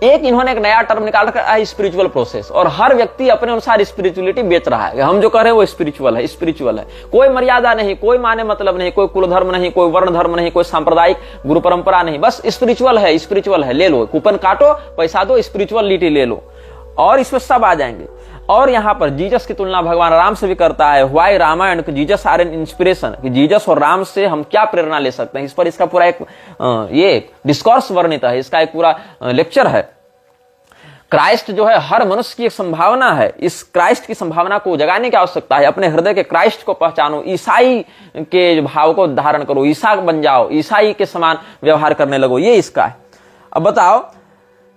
एक इन्होंने एक नया टर्म निकाल रखा है, स्पिरिचुअल प्रोसेस, और हर व्यक्ति अपने अनुसार स्पिरिचुअलिटी बेच रहा है। हम जो कह रहे हैं वो स्पिरिचुअल है, स्पिरिचुअल है। कोई मर्यादा नहीं, कोई माने मतलब नहीं, कोई कुल धर्म नहीं, कोई वर्ण धर्म नहीं, कोई सांप्रदायिक गुरु परंपरा नहीं, बस स्पिरिचुअल है, स्पिरिचुअल है। ले लो, कूपन काटो, पैसा दो, स्पिरिचुअलिटी ले लो, और इसमें सब आ जाएंगे। और यहां पर जीसस की तुलना भगवान राम से भी करता है। Why Ramayana Jesus are an inspiration, कि जीसस और राम से हम क्या प्रेरणा ले सकते हैं, इस पर इसका पूरा एक ये डिस्कोर्स वर्णित है, इसका एक पूरा लेक्चर है। क्राइस्ट जो है हर मनुष्य की एक संभावना है। इस क्राइस्ट की संभावना को जगाने की आवश्यकता है। अपने हृदय के क्राइस्ट को पहचानो, ईसाई के भाव को धारण करो, ईसा बन जाओ, ईसाई के समान व्यवहार करने लगो, ये इसका है। अब बताओ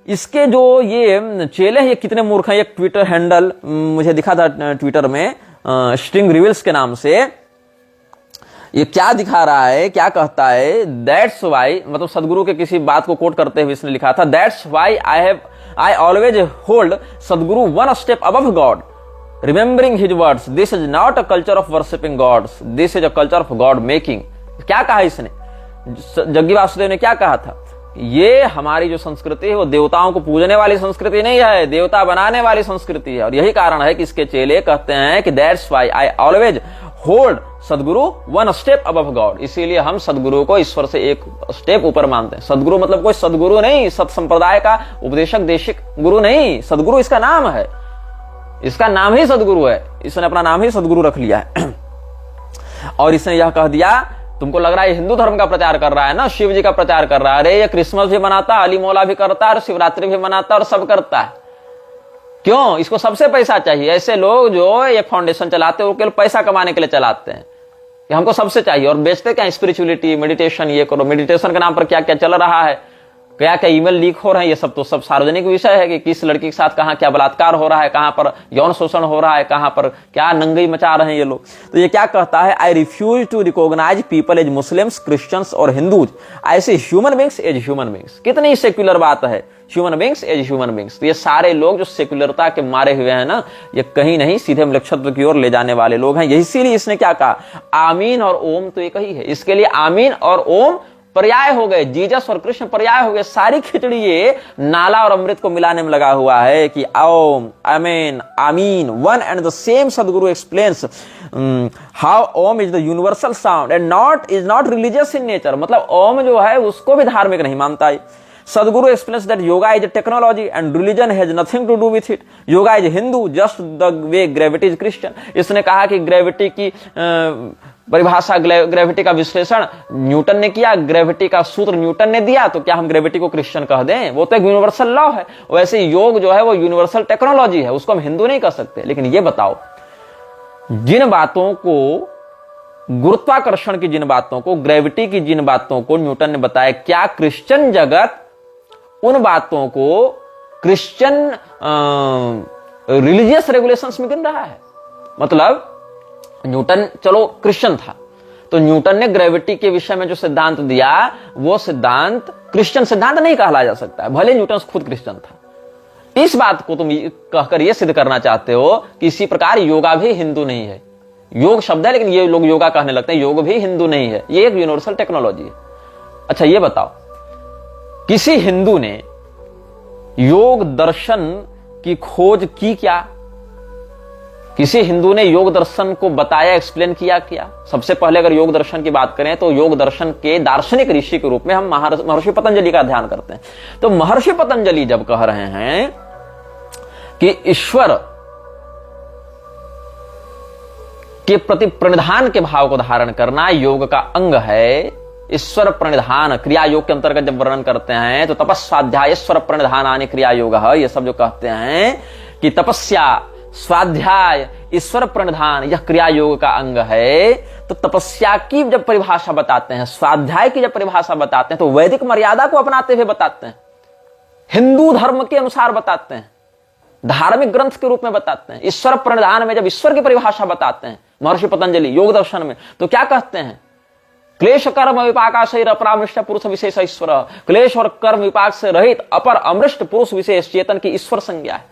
इसके जो ये चेले हैं ये कितने मूर्ख हैं। एक ट्विटर हैंडल मुझे दिखा था ट्विटर में, स्ट्रिंग रिविल्स के नाम से, ये क्या दिखा रहा है, क्या कहता है, दैट्स वाई, मतलब सदगुरु के किसी बात को कोट करते हुए इसने लिखा था, that's why I always hold Sadhguru one step above God, remembering his words, this is not a culture of worshipping gods, this is a culture of god making. क्या कहा इसने, जग्गी वासुदेव ने क्या कहा था, ये हमारी जो संस्कृति है वो देवताओं को पूजने वाली संस्कृति नहीं है, देवता बनाने वाली संस्कृति है। और यही कारण है कि इसके चेले कहते हैं कि that's why I always hold Sadhguru one step above God, इसीलिए हम सदगुरु को ईश्वर से एक स्टेप ऊपर मानते हैं। सदगुरु मतलब कोई सदगुरु नहीं, सत संप्रदाय का उपदेशक देशिक गुरु नहीं, सदगुरु इसका नाम है, इसका नाम ही सदगुरु है, इसने अपना नाम ही सदगुरु रख लिया है। और इसने यह कह दिया, तुमको लग रहा है हिंदू धर्म का प्रचार कर रहा है ना, शिव जी का प्रचार कर रहा है, अरे ये क्रिसमस भी मनाता है, अली मौला भी करता है, और शिवरात्रि भी मनाता है, और सब करता है। क्यों? इसको सबसे पैसा चाहिए। ऐसे लोग जो ये फाउंडेशन चलाते हैं वो केवल पैसा कमाने के लिए चलाते हैं कि हमको सबसे चाहिए, और बेचते क्या, स्पिरिचुअलिटी, मेडिटेशन, ये करो। मेडिटेशन के नाम पर क्या क्या चल रहा है, क्या क्या ईमेल लीक हो रहे हैं, ये सब तो सब सार्वजनिक विषय है कि किस लड़की के साथ कहां क्या बलात्कार हो रहा है, कहां पर यौन शोषण हो रहा है, कहां पर क्या नंगई मचा रहे हैं ये लोग। तो ये क्या कहता है, I refuse to recognize people as Muslims, Christians और हिंदूज, ऐसे human beings as human beings. कितनी सेक्युलर बात है, human beings as human beings. तो ये सारे लोग जो सेक्युलरता के मारे हुए हैं ना, ये कहीं नहीं सीधे मृक्षत्व की ओर ले जाने वाले लोग हैं। इसीलिए इसने क्या कहा, आमीन और ओम तो एक ही है। इसके लिए आमीन और ओम पर्याय हो गए, जीसस और कृष्ण पर्याय हो गए। सारी खिचड़ी ये नाला और अमृत को मिलाने में लगा हुआ है कि Om, amen, amen, one and the same. Sadhguru explains how Om is the universal sound and is not religious in nature, मतलब ओम जो है उसको भी धार्मिक नहीं मानता है। Sadhguru explains that yoga is a technology and religion has nothing to do with it. Yoga is Hindu just the way gravity is Christian. इसने कहा कि ग्रेविटी की परिभाषा, ग्रेविटी का विश्लेषण न्यूटन ने किया, ग्रेविटी का सूत्र न्यूटन ने दिया, तो क्या हम ग्रेविटी को क्रिश्चियन कह दें? वो तो एक यूनिवर्सल लॉ है। वैसे योग जो है वो यूनिवर्सल टेक्नोलॉजी है, उसको हम हिंदू नहीं कह सकते। लेकिन ये बताओ, जिन बातों को, गुरुत्वाकर्षण की जिन बातों को, ग्रेविटी की जिन बातों को न्यूटन ने बताया, क्या क्रिश्चियन जगत उन बातों को क्रिश्चियन रिलीजियस रेगुलेशंस में गिन रहा है? मतलब न्यूटन चलो क्रिश्चियन था, तो न्यूटन ने ग्रेविटी के विषय में जो सिद्धांत दिया वो सिद्धांत क्रिश्चियन सिद्धांत नहीं कहला जा सकता है, भले न्यूटन खुद क्रिश्चियन था। इस बात को तुम कहकर यह सिद्ध करना चाहते हो कि इसी प्रकार योगा भी हिंदू नहीं है। योग शब्द है, लेकिन ये लोग योगा कहने लगते हैं, योग भी हिंदू नहीं है, ये एक यूनिवर्सल टेक्नोलॉजी है। अच्छा ये बताओ, किसी हिंदू ने योग दर्शन की खोज की क्या? किसी हिंदू ने योग दर्शन को बताया, एक्सप्लेन किया क्या? सबसे पहले अगर योग दर्शन की बात करें तो योग दर्शन के दार्शनिक ऋषि के रूप में हम महर्षि पतंजलि का ध्यान करते हैं। तो महर्षि पतंजलि जब कह रहे हैं कि ईश्वर के प्रति प्रणिधान के भाव को धारण करना योग का अंग है, ईश्वर प्रणिधान क्रिया योग के अंतर्गत जब वर्णन करते हैं तो तपस्वाध्याय ईश्वर प्रणिधान आने क्रिया योग है, ये सब जो कहते हैं कि तपस्या स्वाध्याय ईश्वर प्रणिधान यह क्रिया योग का अंग है, तो तपस्या की जब परिभाषा बताते हैं, स्वाध्याय की जब परिभाषा बताते हैं तो वैदिक मर्यादा को अपनाते हुए बताते हैं, हिंदू धर्म के अनुसार बताते हैं, धार्मिक ग्रंथ के रूप में बताते हैं। ईश्वर प्रणिधान में जब ईश्वर की परिभाषा बताते हैं महर्षि पतंजलि योग दर्शन में, तो क्या कहते हैं? क्लेश कर्म विपाकाशय अपरामृष्ट पुरुष विशेष ईश्वर, क्लेश और कर्म विपाक से रहित अपर अमृष्ट पुरुष विशेष चेतन की ईश्वर संज्ञा है।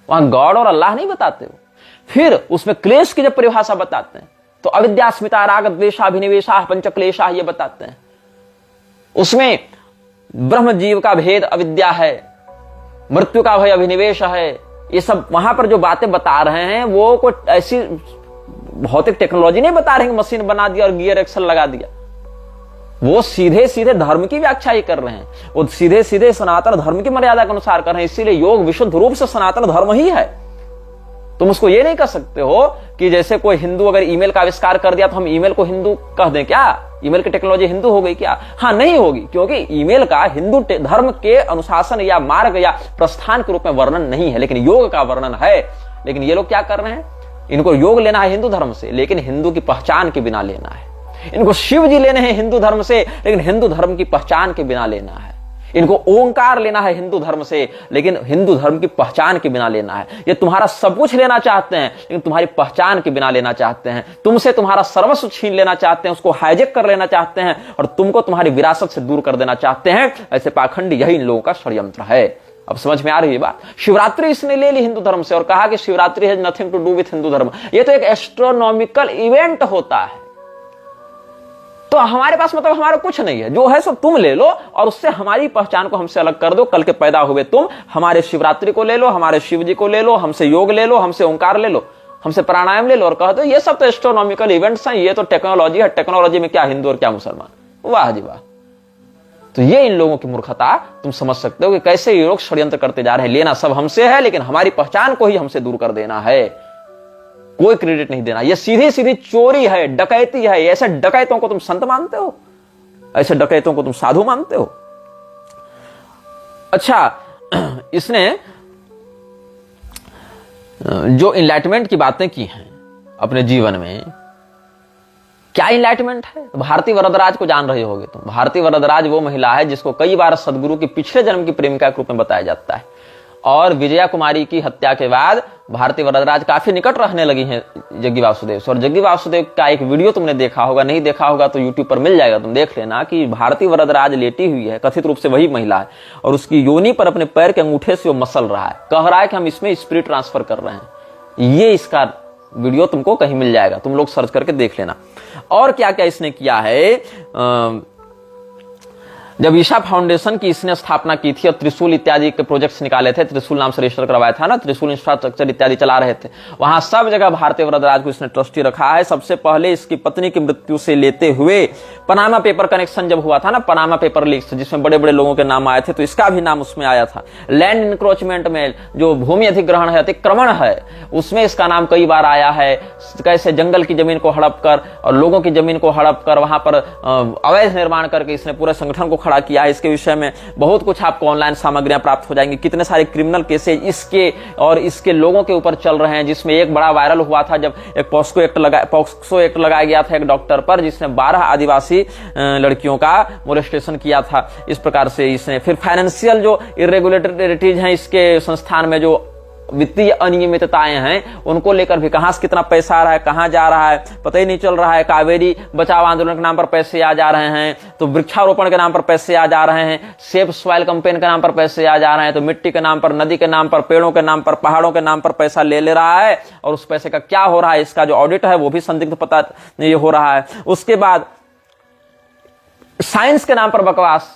वहां गॉड और अल्लाह नहीं बताते हो। फिर उसमें क्लेश की जब परिभाषा बताते हैं तो अविद्या स्मिता राग द्वेषाभिनिवेशा पंच क्लेशा ये बताते हैं। उसमें ब्रह्म जीव का भेद अविद्या है, मृत्यु का भय अभिनिवेश है, ये सब वहां पर जो बातें बता रहे हैं वो कोई ऐसी भौतिक टेक्नोलॉजी नहीं बता रहे हैं, मशीन बना दिया और गियर एक्सल लगा दिया। वो सीधे सीधे धर्म की व्याख्या ही कर रहे हैं, वो सीधे सीधे सनातन धर्म की मर्यादा के अनुसार कर रहे हैं। इसीलिए योग विशुद्ध रूप से सनातन धर्म ही है। तुम उसको ये नहीं कह सकते हो कि जैसे कोई हिंदू अगर ईमेल का आविष्कार कर दिया तो हम ईमेल को हिंदू कह दें क्या? ईमेल की टेक्नोलॉजी हिंदू हो गई क्या? हाँ, नहीं होगी, क्योंकि ईमेल का हिंदू धर्म के अनुशासन या मार्ग या प्रस्थान के रूप में वर्णन नहीं है, लेकिन योग का वर्णन है। लेकिन ये लोग क्या कर रहे हैं? इनको योग लेना है हिंदू धर्म से, लेकिन हिंदू की पहचान के बिना लेना है। इनको शिव जी लेने हैं हिंदू धर्म से, लेकिन हिंदू धर्म की पहचान के बिना लेना है। इनको ओंकार लेना है हिंदू धर्म से, लेकिन हिंदू धर्म की पहचान के बिना लेना है। ये तुम्हारा सब कुछ लेना चाहते हैं, लेकिन तुम्हारी पहचान के बिना लेना चाहते हैं। तुमसे तुम्हारा सर्वस्व छीन लेना चाहते हैं, उसको हाईजेक कर लेना चाहते हैं और तुमको तुम्हारी विरासत से दूर कर देना चाहते हैं। ऐसे पाखंडी यही इन लोगों का षड्यंत्र है। अब समझ में आ रही है बात? शिवरात्रि इसने ले ली हिंदू धर्म से और कहा कि Shivratri has nothing to do with Hindu धर्म। ये तो एक एस्ट्रोनॉमिकल इवेंट होता है। तो हमारे पास मतलब हमारा कुछ नहीं है, जो है सो तुम ले लो और उससे हमारी पहचान को हमसे अलग कर दो। कल के पैदा हुए तुम हमारे शिवरात्रि को ले लो, हमारे शिव जी को ले लो, हमसे योग ले लो, हमसे ओंकार ले लो, हमसे प्राणायाम ले लो और कह दो ये सब तो एस्ट्रोनॉमिकल इवेंट्स हैं, ये तो टेक्नोलॉजी है। टेक्नोलॉजी में क्या हिंदू और क्या मुसलमान? वाह जी वाह। तो ये इन लोगों की मूर्खता तुम समझ सकते हो कि कैसे ये लोग षड्यंत्र करते जा रहे हैं। लेना सब हमसे है, लेकिन हमारी पहचान को ही हमसे दूर कर देना है, कोई क्रेडिट नहीं देना। ये सीधी सीधी चोरी है, डकैती है। ऐसे डकैतों को तुम संत मानते हो? ऐसे डकैतों को तुम साधु मानते हो? अच्छा, इसने जो इनलाइटमेंट की बातें की हैं अपने जीवन में, क्या इनलाइटमेंट है? भारती वरदराज को जान रहे होगे तुम। भारती वरदराज वो महिला है जिसको कई बार सदगुरु की पिछले जन्म की प्रेमिका के रूप में बताया जाता है। और विजया कुमारी की हत्या के बाद भारती वरदराज काफी निकट रहने लगी हैं जग्गी वासुदेव से। और जग्गी वासुदेव का एक वीडियो तुमने देखा होगा, नहीं देखा होगा तो यूट्यूब पर मिल जाएगा, तुम देख लेना कि भारती वरदराज लेटी हुई है, कथित रूप से वही महिला है, और उसकी योनि पर अपने पैर के अंगूठे से वो मसल रहा है, कह रहा है कि हम इसमें स्पिरिट ट्रांसफर कर रहे हैं। ये इसका वीडियो तुमको कहीं मिल जाएगा, तुम लोग सर्च करके देख लेना। और क्या क्या इसने किया है? जब ईशा फाउंडेशन की इसने स्थापना की थी और त्रिशूल इत्यादि के प्रोजेक्ट्स निकाले थे, त्रिशूल नाम से रजिस्टर करवाया था ना, त्रिशूल इंफ्रास्ट्रक्चर इत्यादि चला रहे थे, वहां सब जगह भारती वरदराज को इसने ट्रस्टी रखा है। सबसे पहले इसकी पत्नी की मृत्यु से लेते हुए पनामा पेपर कनेक्शन जब हुआ था ना, पनामा पेपर लीक्स, जिसमें बड़े बड़े लोगों के नाम आए थे, तो इसका भी नाम उसमें आया था। लैंड इंक्रोचमेंट में जो भूमि अधिग्रहण है, अतिक्रमण है, उसमें इसका नाम कई बार आया है। कैसे जंगल की जमीन को हड़प कर और लोगों की जमीन को हड़प कर वहां पर अवैध निर्माण करके इसने पूरे संगठन को खड़ा किया है। इसके विषय में बहुत कुछ आपको ऑनलाइन सामग्रियां प्राप्त हो जाएंगी। कितने सारे क्रिमिनल केसेज इसके और इसके लोगों के ऊपर चल रहे हैं, जिसमें एक बड़ा वायरल हुआ था जब एक पॉक्सो एक्ट लगाया गया था एक डॉक्टर पर, जिसने 12 आदिवासी लड़कियों का मोलेस्टेशन किया था। इस प्रकार से इसने फिर फाइनेंशियल जो इरेगुलरिटीज हैं इसके संस्थान में, जो वित्तीय अनियमितताएं हैं, उनको लेकर भी कहां से कितना पैसा आ रहा है, कहां जा रहा है, पता ही नहीं चल रहा है। कावेरी बचाओ आंदोलन के नाम पर पैसे आ जा रहे हैं, तो वृक्षारोपण के नाम पर पैसे आ जा रहे हैं, सेफ सॉइल कैंपेन के नाम पर पैसे आ जा रहे हैं, तो मिट्टी के नाम पर, नदी के नाम पर, पेड़ों के नाम पर, पहाड़ों के नाम पर पैसा ले रहा है। और उस पैसे का क्या हो रहा है, इसका जो ऑडिट है वो भी संदिग्ध पता नहीं हो रहा है। उसके बाद साइंस के नाम पर बकवास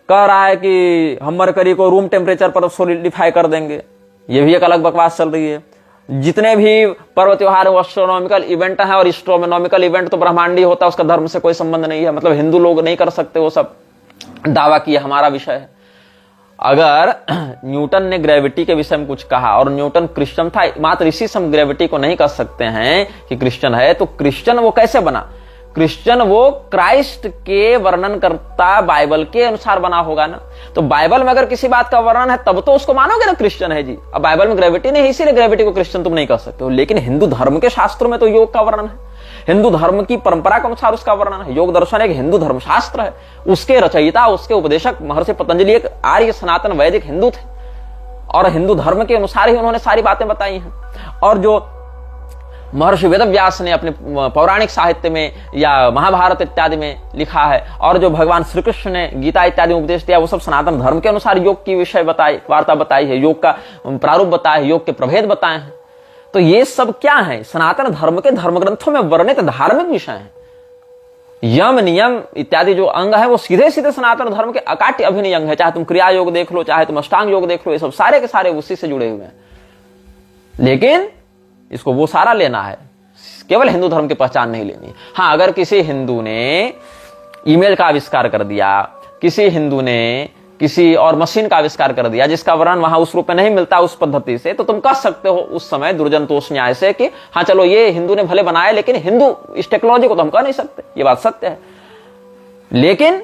कह रहा है कि हम मरकरी को रूम टेम्परेचर पर सॉलिडिफाई कर देंगे। ये भी एक अलग बकवास चल रही है। जितने भी पर्व त्योहार एस्ट्रोनॉमिकल इवेंट है, और एस्ट्रोनॉमिकल इवेंट तो ब्रह्मांडीय होता है, उसका धर्म से कोई संबंध नहीं है। मतलब हिंदू लोग नहीं कर सकते वो सब दावा किया, हमारा विषय है। अगर न्यूटन ने ग्रेविटी के विषय में कुछ कहा और न्यूटन क्रिश्चियन था, मात्र इसी से हम ग्रेविटी को नहीं कह सकते हैं कि क्रिश्चियन है। तो क्रिश्चियन वो कैसे बना? क्रिश्चियन वो क्राइस्ट के वर्णन करता बाइबल के अनुसार बना होगा ना। तो बाइबल में अगर किसी बात का वर्णन है तब तो उसको मानोगे ना क्रिश्चियन है जी। अब बाइबल में ग्रेविटी नहीं है, इसीलिए ग्रेविटी को क्रिश्चियन तुम नहीं कर सकते हो। लेकिन हिंदू धर्म के शास्त्रों में तो योग का वर्णन है, हिंदू धर्म की परंपरा के अनुसार उसका वर्णन है। योग दर्शन एक हिंदू धर्मशास्त्र है, उसके रचयिता, उसके उपदेशक महर्षि पतंजलि एक आर्य सनातन वैदिक हिंदू थे और हिंदू धर्म के अनुसार ही उन्होंने सारी बातें बताई हैं। और जो महर्षि वेदव्यास ने अपने पौराणिक साहित्य में या महाभारत इत्यादि में लिखा है, और जो भगवान श्री कृष्ण ने गीता इत्यादि उपदेश दिया, वो सब सनातन धर्म के अनुसार योग की विषय बताई, वार्ता बताई है, योग का प्रारूप बताया है, योग के प्रभेद बताए हैं। तो ये सब क्या है? सनातन धर्म के धर्म ग्रंथों में वर्णित धार्मिक विषय हैं। यम नियम इत्यादि जो अंग है वो सीधे सीधे सनातन धर्म के अकाट्य अभिनय अंग है। चाहे तुम क्रिया योग देख लो, चाहे तुम अष्टांग योग देख लो, ये सब सारे के सारे उसी से जुड़े हुए हैं। लेकिन इसको वो सारा लेना है, केवल हिंदू धर्म की पहचान नहीं लेनी। हाँ, अगर किसी हिंदू ने ईमेल का आविष्कार कर दिया, किसी हिंदू ने किसी और मशीन का आविष्कार कर दिया जिसका वर्णन वहां उस रूप में नहीं मिलता उस पद्धति से, तो तुम कह सकते हो उस समय दुर्जनतोष न्याय से कि हाँ चलो ये हिंदू ने भले बनाया, लेकिन हिंदू इस टेक्नोलॉजी को तो हम कह नहीं सकते, ये बात सत्य है। लेकिन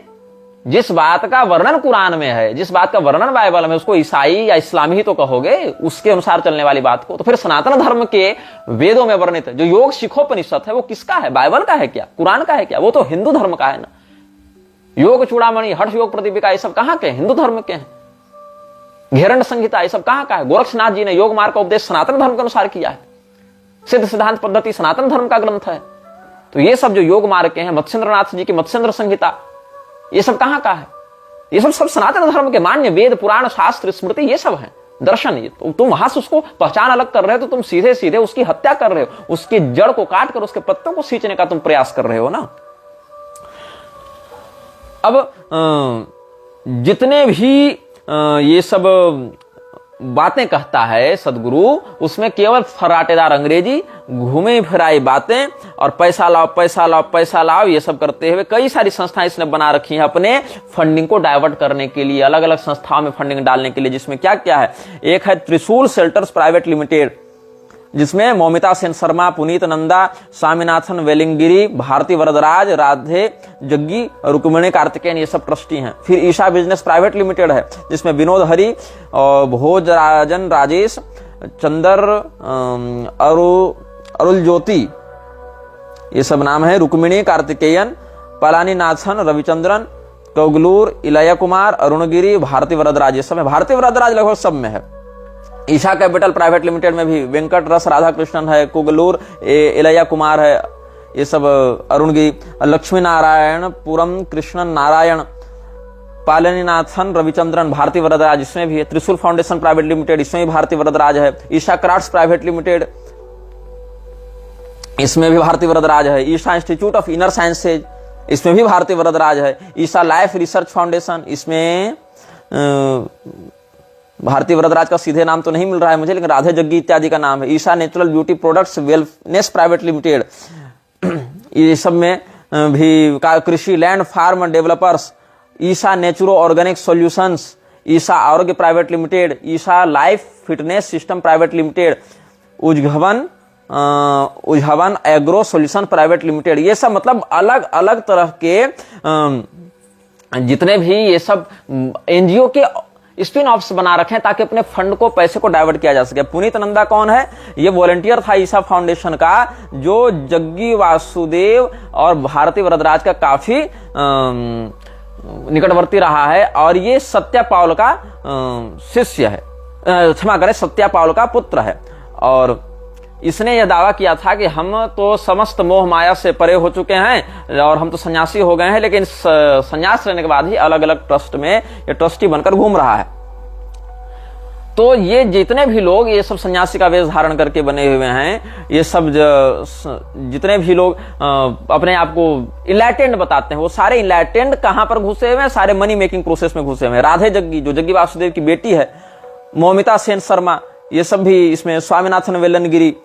जिस बात का वर्णन कुरान में है, जिस बात का वर्णन बाइबल में, उसको ईसाई या इस्लामी ही तो कहोगे, उसके अनुसार चलने वाली बात को। तो फिर सनातन धर्म के वेदों में वर्णित जो योग शिखोपनिषद है वो किसका है? बाइबल का है क्या? कुरान का है क्या? वो तो हिंदू धर्म का है ना। योग चूड़ामणि, हर्ष योग प्रदीपिका, ये सब कहां के? हिंदू धर्म के हैं। घेरंड संहिता, ये सब कहां का है? गोरक्षनाथ जी ने योग मार्ग का उपदेश सनातन धर्म के अनुसार किया है। सिद्ध सिद्धांत पद्धति सनातन धर्म का ग्रंथ है। तो ये सब जो योग मार्ग के हैं, मत्स्येंद्रनाथ जी की मत्स्येंद्र संहिता, ये सब कहां का है? ये सब सनातन धर्म के मान्य वेद, पुराण, शास्त्र, स्मृति, ये सब है दर्शन। ये तो तुम वहां से उसको पहचान अलग कर रहे हो, तो तुम सीधे सीधे उसकी हत्या कर रहे हो, उसकी जड़ को काट कर उसके पत्तों को सींचने का तुम प्रयास कर रहे हो ना। अब जितने भी ये सब बातें कहता है सदगुरु, उसमें केवल फराटेदार अंग्रेजी, घूमे फिराई बातें और पैसा लाओ पैसा लाओ पैसा लाओ, ये सब करते हुए कई सारी संस्थाएं इसने बना रखी हैं अपने फंडिंग को डाइवर्ट करने के लिए, अलग अलग संस्थाओं में फंडिंग डालने के लिए। जिसमें क्या क्या है? एक है त्रिशूल शेल्टर्स प्राइवेट लिमिटेड, जिसमें मौमिता सेन शर्मा, पुनीत नंदा, स्वामीनाथन वेलिंगिरी, भारती वरदराज, राधे जग्गी, रुक्मिणी कार्तिकेयन, ये सब ट्रस्टी हैं। फिर ईशा बिजनेस प्राइवेट लिमिटेड है, जिसमें विनोद हरि और भोजराजन राजेश, चंदर, अरुल ज्योति, ये सब नाम है। रुक्मिणी कार्तिकेयन, पलानी नाथन, रविचंद्रन, कौगलूर, इलया कुमार, अरुणगिरी, भारती वरदराज, ये सब है। भारती वरदराज लगभग सब में है। ईशा कैपिटल प्राइवेट लिमिटेड में भी वेंकट रस राधा कृष्णन है, कुगलूर, इलया कुमार है, ये सब अरुणगिरी, लक्ष्मी नारायण पुरम, कृष्णन नारायण, पालनीनाथन, रविचंद्रन, भारती वरदराज, इसमें भी है। त्रिशूल फाउंडेशन प्राइवेट लिमिटेड, इसमें भी भारती वरदराज है। ईशा क्राफ्ट्स प्राइवेट लिमिटेड, इसमें भी भारती वरदराज है। Isha institute of inner sciences, इसमें भी भारती वरदराज है। ईशा लाइफ रिसर्च फाउंडेशन, इसमें भारती वरदराज का सीधे नाम तो नहीं मिल रहा है मुझे, लेकिन राधे जग्गी इत्यादि का नाम है। Isha natural beauty products wellness private limited, ये सब में भी Krishi land farm developers, Isha naturo organic solutions, Isha Arogya private limited, Isha life fitness system private limited, Uzhavan agro solution private limited, ये सब मतलब अलग अलग तरह के जितने भी ये सब एनजीओ के स्पिन ऑफ्स बना रखे हैं ताकि अपने फंड को, पैसे को डाइवर्ट किया जा सके। पुनीत नंदा कौन है? ये वॉलंटियर था ईशा फाउंडेशन का, जो जग्गी वासुदेव और भारती वरदराज का काफी निकटवर्ती रहा है, और ये सत्या पाउल का शिष्य है, क्षमा करें, सत्या पाउल का पुत्र है। और इसने यह दावा किया था कि हम तो समस्त मोह माया से परे हो चुके हैं और हम तो सन्यासी हो गए हैं, लेकिन सन्यास लेने के बाद ही अलग अलग ट्रस्ट में ये ट्रस्टी बनकर घूम रहा है। तो ये जितने भी लोग ये सब सन्यासी का वेश धारण करके बने हुए हैं, ये सब जितने भी लोग अपने आप को इनलाइटेंड बताते हैं, वो सारे इनलाइटेंड कहां पर घुसे हुए हैं? सारे मनी मेकिंग प्रोसेस में घुसे हुए हैं। राधे जग्गी, जो जग्गी वासुदेव की बेटी है, मौमिता सेन शर्मा, ये सब भी इसमें, स्वामीनाथन वेलनगिरी,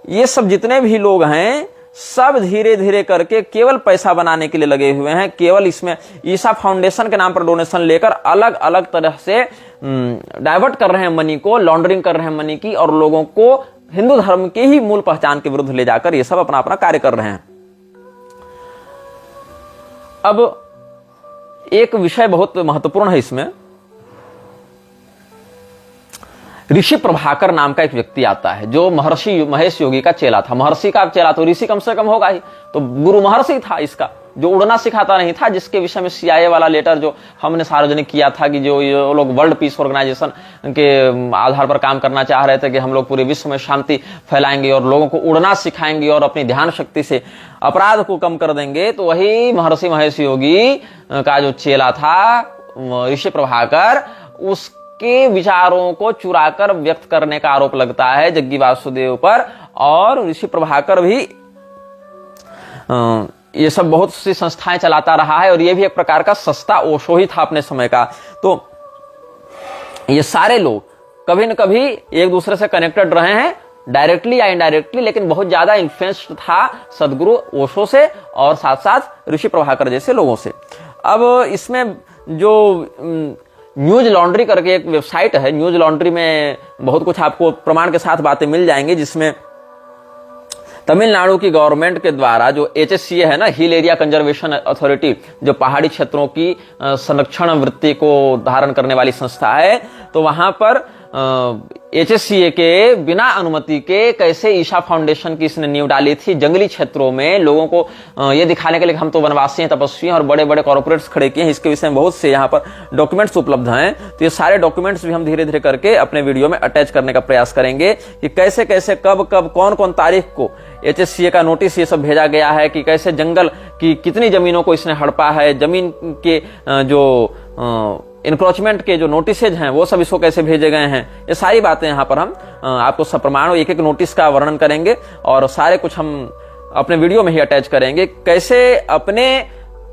ये सब जितने भी लोग हैं सब धीरे धीरे करके केवल पैसा बनाने के लिए लगे हुए हैं। केवल इसमें ईशा फाउंडेशन के नाम पर डोनेशन लेकर अलग अलग तरह से डाइवर्ट कर रहे हैं मनी को, लॉन्ड्रिंग कर रहे हैं मनी की, और लोगों को हिंदू धर्म की ही मूल पहचान के विरुद्ध ले जाकर ये सब अपना अपना कार्य कर रहे हैं। अब एक विषय बहुत महत्वपूर्ण है इसमें। ऋषि प्रभाकर नाम का एक व्यक्ति आता है जो महर्षि महेश योगी का चेला था। महर्षि का चेला तो ऋषि कम से कम होगा ही, तो गुरु महर्षि था इसका, जो उड़ना सिखाता नहीं था, जिसके विषय में CIA वाला लेटर जो हमने सार्वजनिक किया था कि जो ये लोग वर्ल्ड पीस ऑर्गेनाइजेशन के आधार पर काम करना चाह रहे थे कि हम लोग पूरे विश्व में शांति फैलाएंगे और लोगों को उड़ना सिखाएंगे और अपनी ध्यान शक्ति से अपराध को कम कर देंगे। तो वही महर्षि महेश योगी का जो चेला था ऋषि प्रभाकर, उसके विचारों को चुराकर व्यक्त करने का आरोप लगता है जग्गी वासुदेव पर। और ऋषि प्रभाकर भी ये सब बहुत सी संस्थाएं चलाता रहा है और ये भी एक प्रकार का सस्ता ओशो ही था अपने समय का। तो ये सारे लोग कभी न कभी एक दूसरे से कनेक्टेड रहे हैं, डायरेक्टली या इनडायरेक्टली, लेकिन बहुत ज्यादा इन्फ्लुएंस्ड था सदगुरु ओशो से और साथ साथ ऋषि प्रभाकर जैसे लोगों से। अब इसमें जो न्यूज लॉन्ड्री करके एक वेबसाइट है, न्यूज लॉन्ड्री में बहुत कुछ आपको प्रमाण के साथ बातें मिल जाएंगी, जिसमें तमिलनाडु की गवर्नमेंट के द्वारा जो HSCA है ना, हिल एरिया कंजर्वेशन अथॉरिटी, जो पहाड़ी क्षेत्रों की संरक्षण वृत्ति को धारण करने वाली संस्था है, तो वहां पर HSCA के बिना अनुमति के कैसे ईशा फाउंडेशन की इसने नींव डाली थी जंगली क्षेत्रों में लोगों को ये दिखाने के लिए हम तो वनवासी हैं, तपस्वी हैं और बड़े बड़े कॉर्पोरेट्स खड़े किए हैं। इसके विषय में बहुत से यहाँ पर डॉक्यूमेंट्स उपलब्ध हैं, तो ये सारे डॉक्यूमेंट्स भी हम धीरे धीरे करके अपने वीडियो में अटैच करने का प्रयास करेंगे कि कैसे कैसे कब कब कौन कौन तारीख को HSCA का नोटिस ये सब भेजा गया है, कि कैसे जंगल की कितनी जमीनों को इसने हड़पा है, जमीन के जो इनक्रोचमेंट के जो नोटिसेज हैं वो सब इसको कैसे भेजे गए हैं। ये सारी बातें यहाँ पर हम आपको सप्रमाण एक एक नोटिस का वर्णन करेंगे और सारे कुछ हम अपने वीडियो में ही अटैच करेंगे। कैसे अपने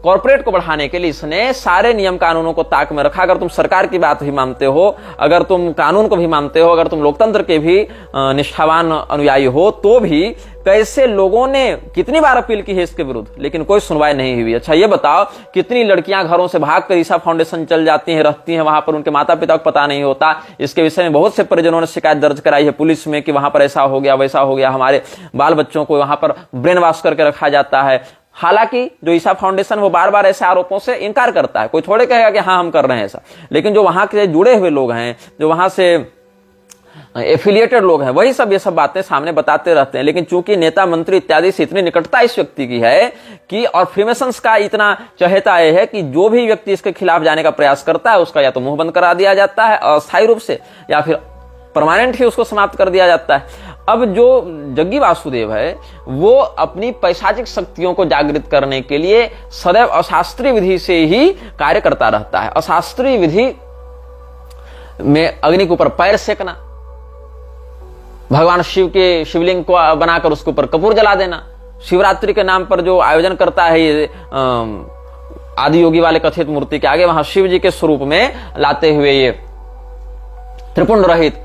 कॉर्पोरेट को बढ़ाने के लिए इसने सारे नियम कानूनों को ताक में रखा। अगर तुम सरकार की बात भी मानते हो, अगर तुम कानून को भी मानते हो, अगर तुम लोकतंत्र के भी निष्ठावान अनुयायी हो, तो भी कैसे लोगों ने कितनी बार अपील की है इसके विरुद्ध, लेकिन कोई सुनवाई नहीं हुई। अच्छा ये बताओ, कितनी लड़कियां घरों से भागकर ईशा फाउंडेशन चल जाती हैं, रहती हैं वहां पर, उनके माता पिता को पता नहीं होता। इसके विषय में बहुत से परिजनों ने शिकायत दर्ज कराई है पुलिस में कि वहां पर ऐसा हो गया वैसा हो गया, हमारे बाल बच्चों को वहां पर ब्रेन वॉश करके रखा जाता है। हालांकि जो ईशा फाउंडेशन वो बार बार ऐसे आरोपों से इनकार करता है, कोई थोड़े कहेगा कि हाँ हम कर रहे हैं ऐसा, लेकिन जो वहां के जुड़े हुए लोग हैं, जो वहां से एफिलिएटेड लोग हैं, वही सब ये सब बातें सामने बताते रहते हैं। लेकिन चूंकि नेता मंत्री इत्यादि से इतनी निकटता इस व्यक्ति की है कि और फ्रीमेसन्स का इतना चहेता है कि जो भी व्यक्ति इसके खिलाफ जाने का प्रयास करता है उसका या तो मुंह बंद करा दिया जाता है अस्थायी रूप से, या फिर परमानेंट ही उसको समाप्त कर दिया जाता है। अब जो जग्गी वासुदेव है वो अपनी पैशाचिक शक्तियों को जागृत करने के लिए सदैव अशास्त्रीय विधि से ही कार्य करता रहता है। अशास्त्रीय विधि में अग्नि के ऊपर पैर सेकना, भगवान शिव के शिवलिंग को बनाकर उसके ऊपर कपूर जला देना, शिवरात्रि के नाम पर जो आयोजन करता है ये आदि योगी वाले कथित मूर्ति के आगे वहां शिव जी के स्वरूप में लाते हुए ये त्रिपुंड रहित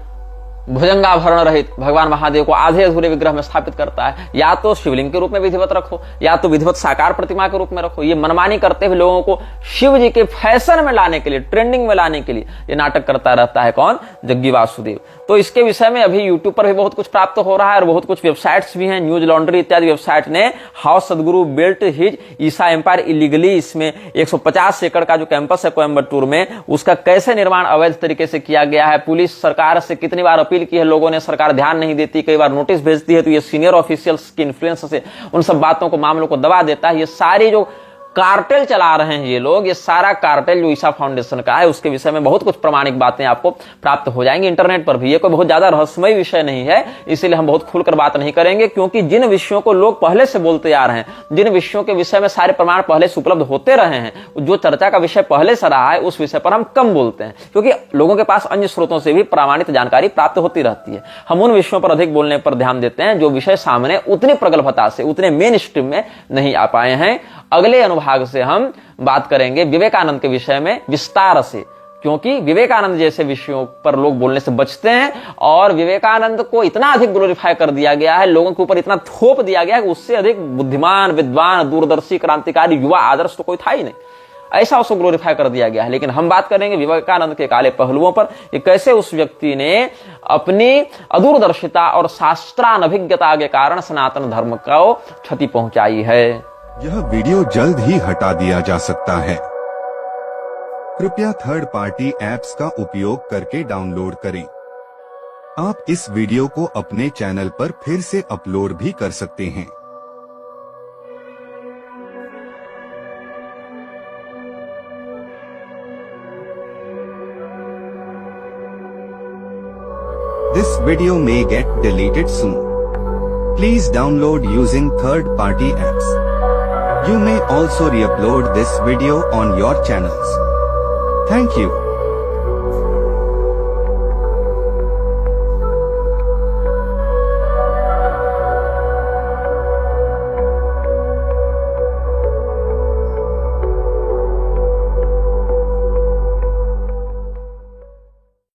भुजंगाभरण रहित भगवान महादेव को आधे अधूरे विग्रह में स्थापित करता है। या तो शिवलिंग के रूप में विधिवत रखो, या तो विधिवत साकार प्रतिमा के रूप में रखो। ये मनमानी करते हुए लोगों को शिव जी के फैशन में लाने के लिए, ट्रेंडिंग में लाने के लिए ये नाटक करता रहता है। कौन? जग्गी वासुदेव। तो इसके विषय में अभी यूट्यूब पर भी बहुत कुछ प्राप्त हो रहा है और बहुत कुछ वेबसाइट्स भी हैं। न्यूज लॉन्ड्री इत्यादि वेबसाइट ने हाउ सदगुरु बिल्ट हिज ईसा एम्पायर इलीगली, इसमें 150 एकड़ का जो कैंपस है कोयम्बटूर में, उसका कैसे निर्माण अवैध तरीके से किया गया है। पुलिस सरकार से कितनी बार अपील की है लोगों ने, सरकार ध्यान नहीं देती, कई बार नोटिस भेजती है, तो ये सीनियर ऑफिशियल्स की इन्फ्लुएंस से उन सब बातों को, मामलों को दबा देता है। ये सारी जो कार्टेल चला रहे हैं ये लोग, ये सारा कार्टेल जो ईशा फाउंडेशन का है, उसके विषय में बहुत कुछ प्रमाणिक बातें आपको प्राप्त हो जाएंगी इंटरनेट पर भी। ये कोई बहुत ज्यादा रहस्यमय विषय नहीं है, इसीलिए हम बहुत खुलकर बात नहीं करेंगे, क्योंकि जिन विषयों को लोग पहले से बोलते आ रहे हैं, जिन विषयों के विषय में सारे प्रमाण पहले से उपलब्ध होते रहे हैं, जो चर्चा का विषय पहले से रहा है, उस विषय पर हम कम बोलते हैं, क्योंकि लोगों के पास अन्य स्रोतों से भी प्रमाणित जानकारी प्राप्त होती रहती है। हम उन विषयों पर अधिक बोलने पर ध्यान देते हैं जो विषय सामने उतनी प्रगल्भता से, उतने मेन स्ट्रीम में नहीं आ पाए हैं। अगले अनुभाग से हम बात करेंगे विवेकानंद के विषय में विस्तार से, क्योंकि विवेकानंद जैसे विषयों पर लोग बोलने से बचते हैं और विवेकानंद को इतना अधिक ग्लोरीफाई कर दिया गया है, लोगों के ऊपर इतना थोप दिया गया है कि उससे अधिक बुद्धिमान, विद्वान, दूरदर्शी, क्रांतिकारी, युवा आदर्श तो कोई था ही नहीं। ऐसा उसको ग्लोरीफाई कर दिया गया है। लेकिन हम बात करेंगे विवेकानंद के काले पहलुओं पर, कि कैसे उस व्यक्ति ने अपनी अदूरदर्शिता और शास्त्रानभिज्ञता के कारण सनातन धर्म को क्षति पहुंचाई है। यह वीडियो जल्द ही हटा दिया जा सकता है। कृपया थर्ड पार्टी ऐप्स का उपयोग करके डाउनलोड करें। आप इस वीडियो को अपने चैनल पर फिर से अपलोड भी कर सकते हैं। This video may get deleted soon. Please download using third-party apps. You may also re-upload this video on your channels. Thank you.